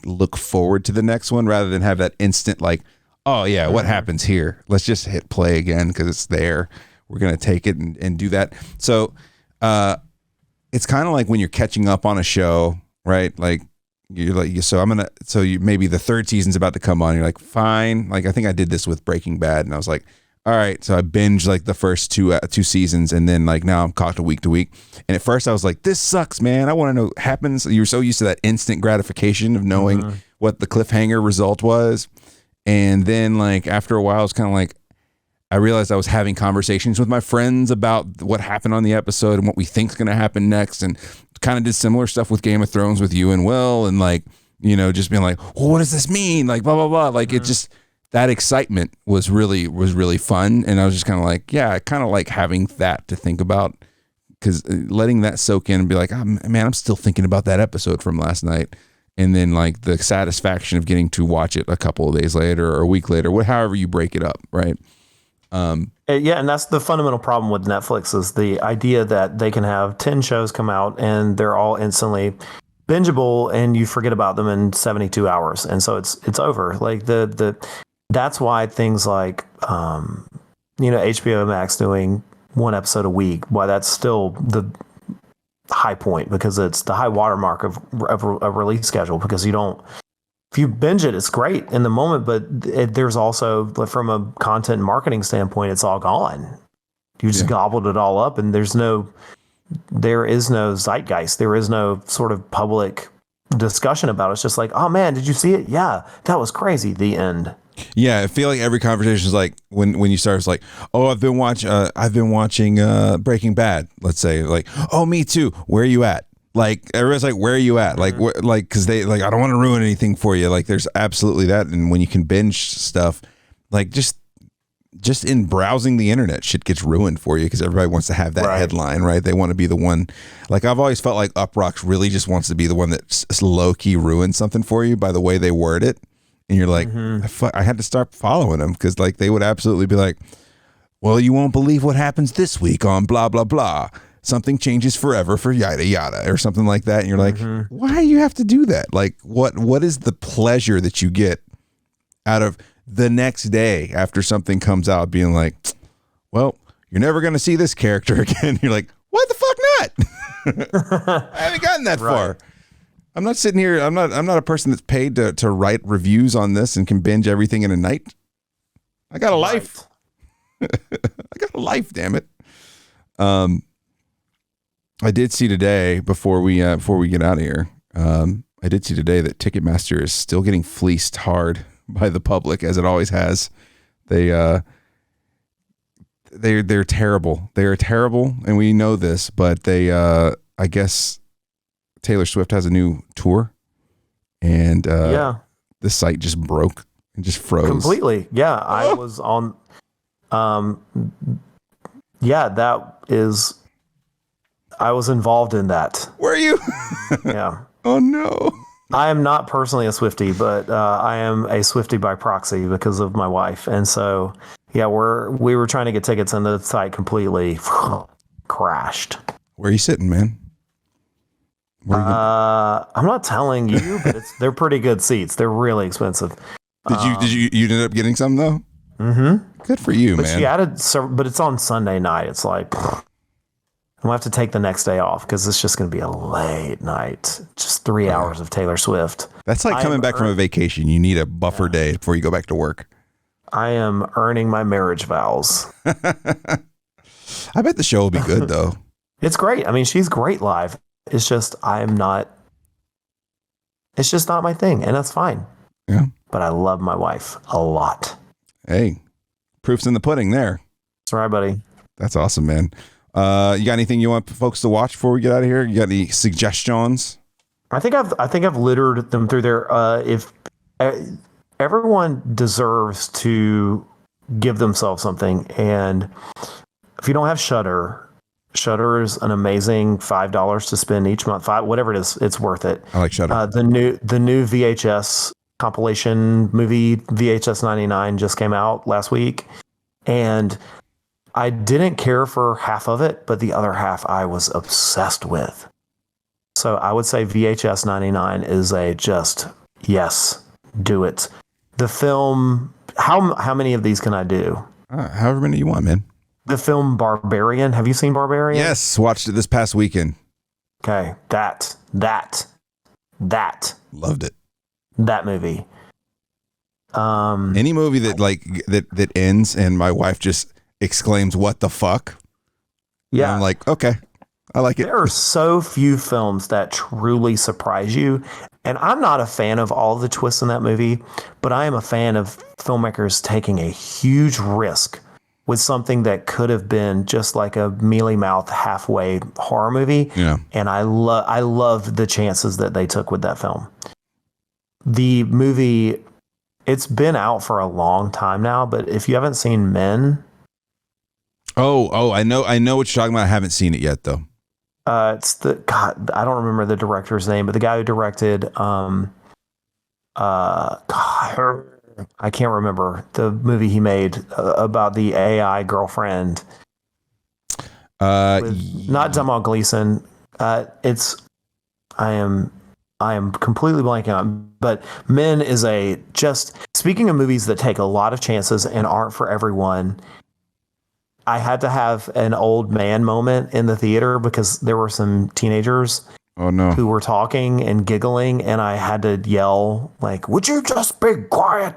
look forward to the next one rather than have that instant like, oh yeah, what happens here? Let's just hit play again because it's there. We're going to take it and do that. So it's kind of like when you're catching up on a show, right? Like you're like, maybe the 3rd season's about to come on. You're like, fine. Like I think I did this with Breaking Bad and I was like, all right. So I binged like the first 2 seasons and then like now I'm caught to week. And at first I was like, this sucks, man. I want to know what happens. You're so used to that instant gratification of knowing what the cliffhanger result was. And then like after a while, it's kind of like, I realized I was having conversations with my friends about what happened on the episode and what we think's going to happen next, and kind of did similar stuff with Game of Thrones with you and Will, and like, you know, just being like, well, what does this mean? Like, blah, blah, blah. Like, it just, that excitement was really fun. And I was just kind of like, yeah, I kind of like having that to think about, because letting that soak in and be like, oh, man, I'm still thinking about that episode from last night. And then like the satisfaction of getting to watch it a couple of days later or a week later, however you break it up. Right. Yeah, and that's the fundamental problem with Netflix is the idea that they can have 10 shows come out and they're all instantly bingeable and you forget about them in 72 hours. And so it's over. Like that's why things like HBO Max doing one episode a week, why that's still the high point, because it's the high watermark of a release schedule, because if you binge it, it's great in the moment, but there's also, from a content marketing standpoint, it's all gone. You just gobbled it all up, and there is no zeitgeist. There is no sort of public discussion about it. It's just like, oh man, did you see it? Yeah, that was crazy. The end. Yeah, I feel like every conversation is like when you start, it's like, oh, I've been watching Breaking Bad. Let's say, like, oh, me too. Where are you at? Like, everyone's like, where are you at? Like, because they like, I don't want to ruin anything for you. Like, there's absolutely that. And when you can binge stuff, like just in browsing the internet, shit gets ruined for you because everybody wants to have that headline, right? They want to be the one. Like, I've always felt like Uproxx really just wants to be the one that low key ruins something for you by the way they word it. And you're like, I had to start following them because like they would absolutely be like, well, you won't believe what happens this week on blah, blah, blah. Something changes forever for yada, yada, or something like that. And you're like, why do you have to do that? Like, what is the pleasure that you get out of the next day after something comes out being like, well, you're never going to see this character again. You're like, why the fuck not? I haven't gotten that far. I'm not sitting here. I'm not a person that's paid to write reviews on this and can binge everything in a night. I got a life. I got a life, damn it. I did see today before we get out of here. I did see today that Ticketmaster is still getting fleeced hard by the public, as it always has. They're terrible. They are terrible, and we know this. But they, I guess, Taylor Swift has a new tour, and the site just broke and just froze completely. Yeah, I was on. That is. I was involved in that. Were you? Yeah. Oh no. I am not personally a Swiftie, but I am a Swiftie by proxy because of my wife, and so we were trying to get tickets, and the site completely crashed. Where are you sitting, man? I'm not telling you, but they're pretty good seats. They're really expensive. Did you ended up getting some though? Mm-hmm. Good for you, but man. She added, but it's on Sunday night. It's like I'm gonna have to take the next day off because it's just gonna be a late night. Just 3 hours of Taylor Swift. That's like coming back from a vacation. You need a buffer day before you go back to work. I am earning my marriage vows. I bet the show will be good though. It's great. I mean, she's great live. It's just it's just not my thing, and that's fine. Yeah. But I love my wife a lot. Hey, proof's in the pudding there. That's right, buddy. That's awesome, man. You got anything you want folks to watch before we get out of here? You got any suggestions? I think I've littered them through there. If everyone deserves to give themselves something, and if you don't have Shudder is an amazing $5 to spend each month. Whatever it is, it's worth it. I like Shudder. The new VHS compilation movie, VHS 99, just came out last week, and I didn't care for half of it, but the other half I was obsessed with. So I would say VHS 99 is yes, do it. The film, how many of these can I do? However many you want, man. The film Barbarian. Have you seen Barbarian? Yes, watched it this past weekend. Okay, that Loved it. That movie. Any movie that ends and my wife just exclaims, "What the fuck?" Yeah, and I'm like, okay, I like it. There are so few films that truly surprise you, and I'm not a fan of all the twists in that movie, but I am a fan of filmmakers taking a huge risk with something that could have been just like a mealy-mouthed halfway horror movie. Yeah. And I love the chances that they took with that film. The movie, it's been out for a long time now, but if you haven't seen Men, I know what you're talking about. I haven't seen it yet though. it's I don't remember the director's name, but the guy who directed I can't remember the movie he made about the AI girlfriend. Not Domhnall Gleeson. I am completely blanking on. But Men is speaking of movies that take a lot of chances and aren't for everyone. I had to have an old man moment in the theater because there were some teenagers. Oh no! Who were talking and giggling, and I had to yell like, "Would you just be quiet?"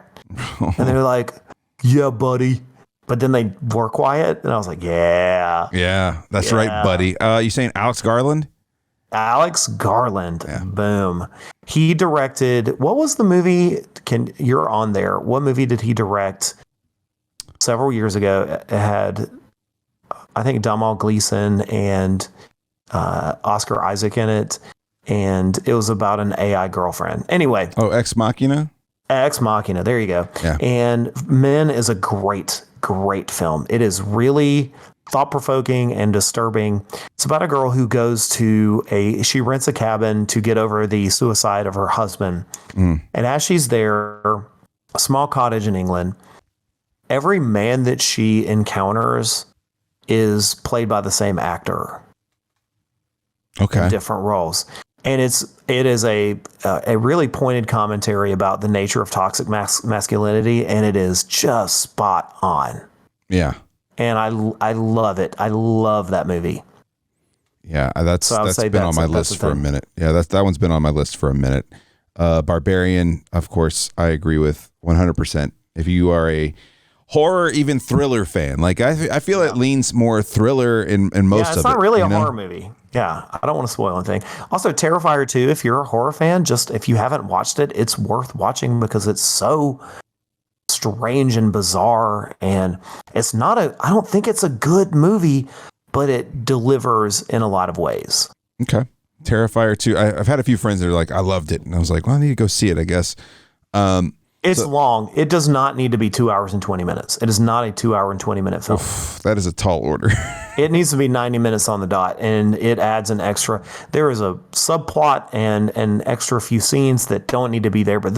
And they're like, "Yeah, buddy." But then they were quiet, and I was like, "Yeah, that's right, buddy." You saying Alex Garland? Alex Garland. Yeah. Boom. He directed. What was the movie? You're on there? What movie did he direct? Several years ago, it had, I think, Domhnall Gleeson and Oscar Isaac in it, and it was about an AI girlfriend. Anyway. Oh, Ex Machina? Ex Machina. There you go. Yeah. And Men is a great film. It is really thought-provoking and disturbing. It's about a girl who goes she rents a cabin to get over the suicide of her husband. And as she's there, a small cottage in England, every man that she encounters is played by the same actor. Okay. In different roles. And it is a really pointed commentary about the nature of toxic masculinity, and it is just spot on. Yeah. And I love it. I love that movie. Yeah, that's been on my list for a minute. Yeah, that one's been on my list for a minute. Barbarian, of course, I agree with 100%. If you are a horror, even thriller fan, like I feel it leans more thriller in most of it. It's not really a horror movie. Yeah, I don't want to spoil anything. Also, Terrifier 2, if you're a horror fan, just if you haven't watched it, it's worth watching because it's so strange and bizarre, and I don't think it's a good movie, but it delivers in a lot of ways. Okay. Terrifier 2. I've had a few friends that are like, I loved it. And I was like, well, I need to go see it, I guess. It's long. It does not need to be 2 hours and 20 minutes. It is not a 2 hour and 20 minute film. That is a tall order. It needs to be 90 minutes on the dot, and it adds an extra. There is a subplot and an extra few scenes that don't need to be there, but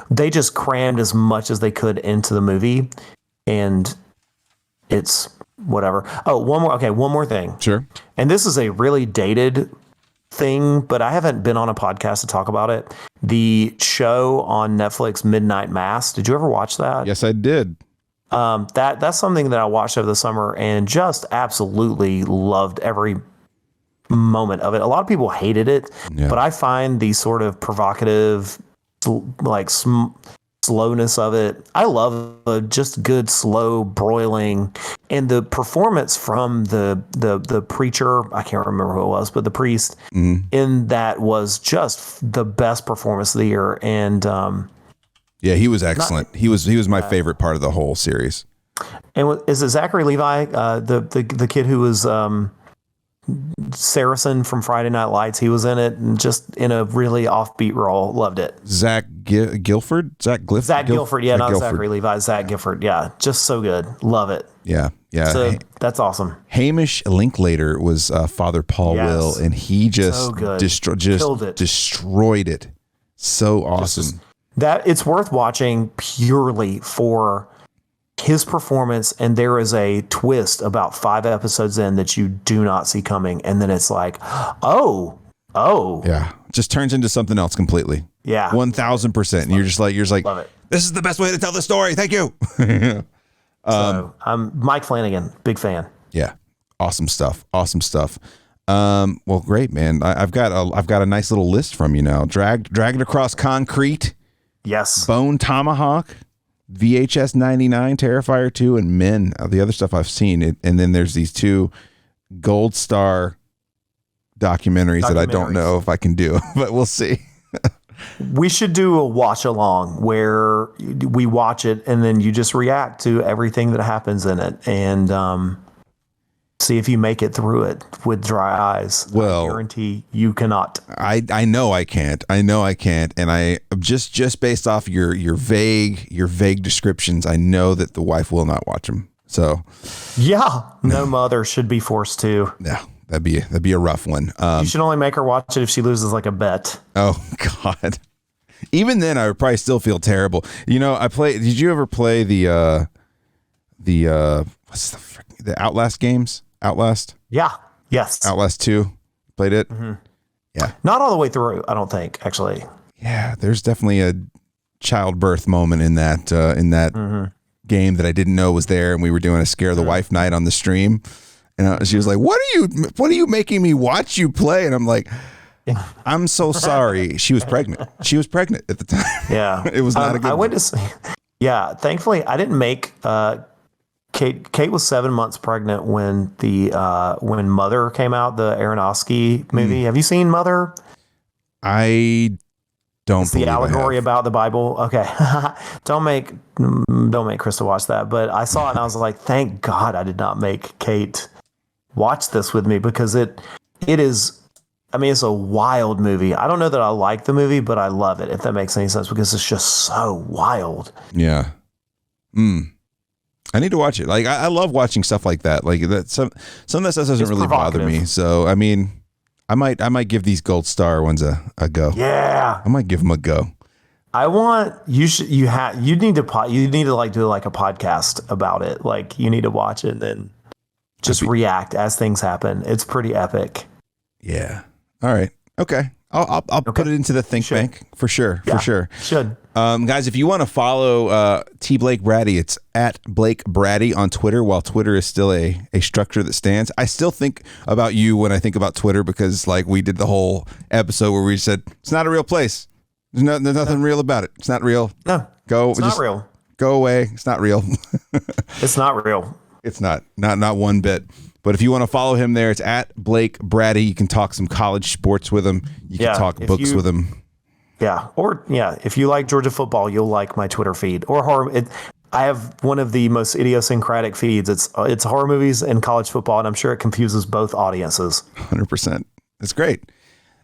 they just crammed as much as they could into the movie, and it's whatever. Oh, one more thing. Sure. And this is a really dated thing, but I haven't been on a podcast to talk about it. The show on Netflix, Midnight Mass. Did you ever watch that? Yes, I did. That's something that I watched over the summer and just absolutely loved every moment of it. A lot of people hated it, but I find the sort of provocative, like slowness of it. I love just good, slow broiling, and the performance from the preacher. I can't remember who it was, but the priest in that was just the best performance of the year. And yeah, he was excellent. He was my favorite part of the whole series. And is it Zachary Levi, the kid who was Saracen from Friday Night Lights? He was in it, and just in a really offbeat role. Loved it. Zach Gilford? Zach Gilford. Yeah, not Zachary Levi. Zach Gifford. Yeah, just so good. Love it. Yeah. So that's awesome. Hamish Linklater was Father Paul Will, and he just destroyed it. So awesome. That it's worth watching purely for his performance, and there is a twist about 5 episodes in that you do not see coming, and then it's like, oh, yeah, just turns into something else completely. Yeah, 1000%. And you're just like, love it. This is the best way to tell the story. Thank you. So I'm Mike Flanagan, big fan. Yeah, awesome stuff. Well, great, man. I've got a nice little list from you now. Dragged Across Concrete. Yes. Bone Tomahawk, VHS 99, Terrifier 2, and Men. The other stuff I've seen. And then there's these 2 Gold Star documentaries that I don't know if I can do, but we'll see. We should do a watch along where we watch it and then you just react to everything that happens in it and see if you make it through it with dry eyes. Well, I guarantee you cannot. I know I can't. And I just based off your vague descriptions, I know that the wife will not watch them. So yeah, no mother should be forced to. Yeah, that'd be a rough one. You should only make her watch it if she loses like a bet. Oh God. Even then I would probably still feel terrible. You know, did you ever play the the Outlast games? Outlast? Yeah. Yes. Outlast 2. Played it? Mm-hmm. Yeah. Not all the way through, I don't think, actually. Yeah, there's definitely a childbirth moment in that mm-hmm. game that I didn't know was there, and we were doing a scare the wife night on the stream, and she was like, "What are you making me watch you play?" And I'm like, "I'm so sorry." She was pregnant. She was pregnant at the time. Yeah, it was not a good. I went to. Yeah, thankfully I didn't make. Kate was 7 months pregnant when when Mother came out, the Aronofsky movie. Have you seen Mother? I don't. It's the allegory about the Bible. Okay, don't make Krista watch that. But I saw it and I was like, thank God I did not make Kate watch this with me, because it is. I mean, it's a wild movie. I don't know that I like the movie, but I love it, if that makes any sense, because it's just so wild. Yeah. I need to watch it. Like I love watching stuff like that. Like that some of that stuff doesn't really bother me. So I mean, I might give these gold star ones a go. Yeah, I might give them a go. I want you need to like do like a podcast about it. Like you need to watch it and then just react as things happen. It's pretty epic. Yeah. All right. Okay. I'll put it into the think bank for sure. Yeah, for sure. Should. Guys, if you want to follow T. Blake Braddy, it's at Blake Braddy on Twitter, while Twitter is still a structure that stands. I still think about you when I think about Twitter, because like we did the whole episode where we said, it's not a real place. There's nothing real about it. It's not real. No. It's not real. Go away. It's not real. It's not real. It's not one bit. But if you want to follow him there, it's at Blake Braddy. You can talk some college sports with him. You can talk books with him. Yeah. Or, if you like Georgia football, you'll like my Twitter feed. Or horror. I have one of the most idiosyncratic feeds. It's horror movies and college football, and I'm sure it confuses both audiences. 100%. It's great.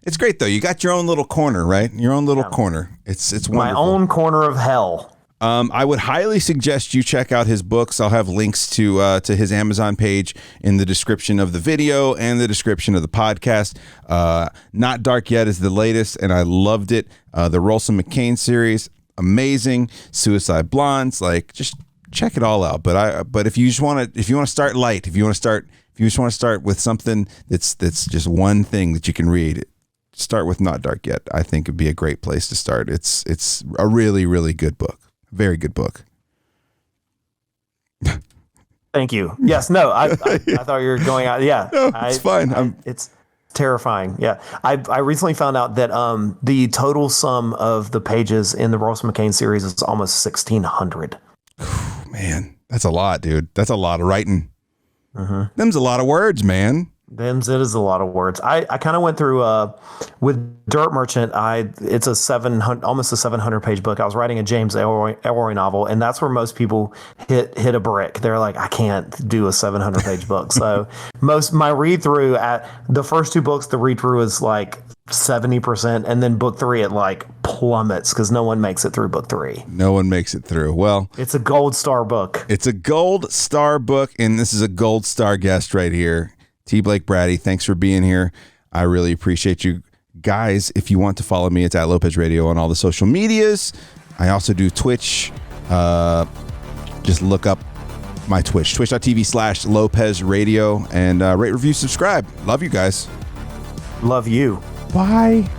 It's great, though. You got your own little corner, right? Your own little corner. It's wonderful. My own corner of hell. I would highly suggest you check out his books. I'll have links to his Amazon page in the description of the video and the description of the podcast. Not Dark Yet is the latest, and I loved it. The Rolson McCain series, amazing. Suicide Blondes, like just check it all out. But if you want to start light, if you just want to start with something that's just one thing that you can read, start with Not Dark Yet. I think it'd be a great place to start. It's a really, really good book. Very good book. Thank you. Yes. No, I thought you were going out. Yeah. No, it's fine. It's terrifying. Yeah. I recently found out that the total sum of the pages in the Rolson McCain series is almost 1,600. Man, that's a lot, dude. That's a lot of writing. Mm-hmm. Them's a lot of words, man. It is a lot of words. I kind of went through with Dirt Merchant. It's almost a 700 page book. I was writing a James Ellroy novel, and that's where most people hit a brick. They're like, I can't do a 700 page book. So my read through at the first two books, the read through is like 70%, and then book 3 it like plummets because no one makes it through book 3. No one makes it through. Well, it's a gold star book. It's a gold star book, and this is a gold star guest right here. T. Blake Braddy, thanks for being here. I really appreciate you guys. If you want to follow me, it's at Lopez Radio on all the social medias. I also do Twitch. Just look up my Twitch, twitch.tv/Lopez Radio, and rate, review, subscribe. Love you guys. Love you. Bye.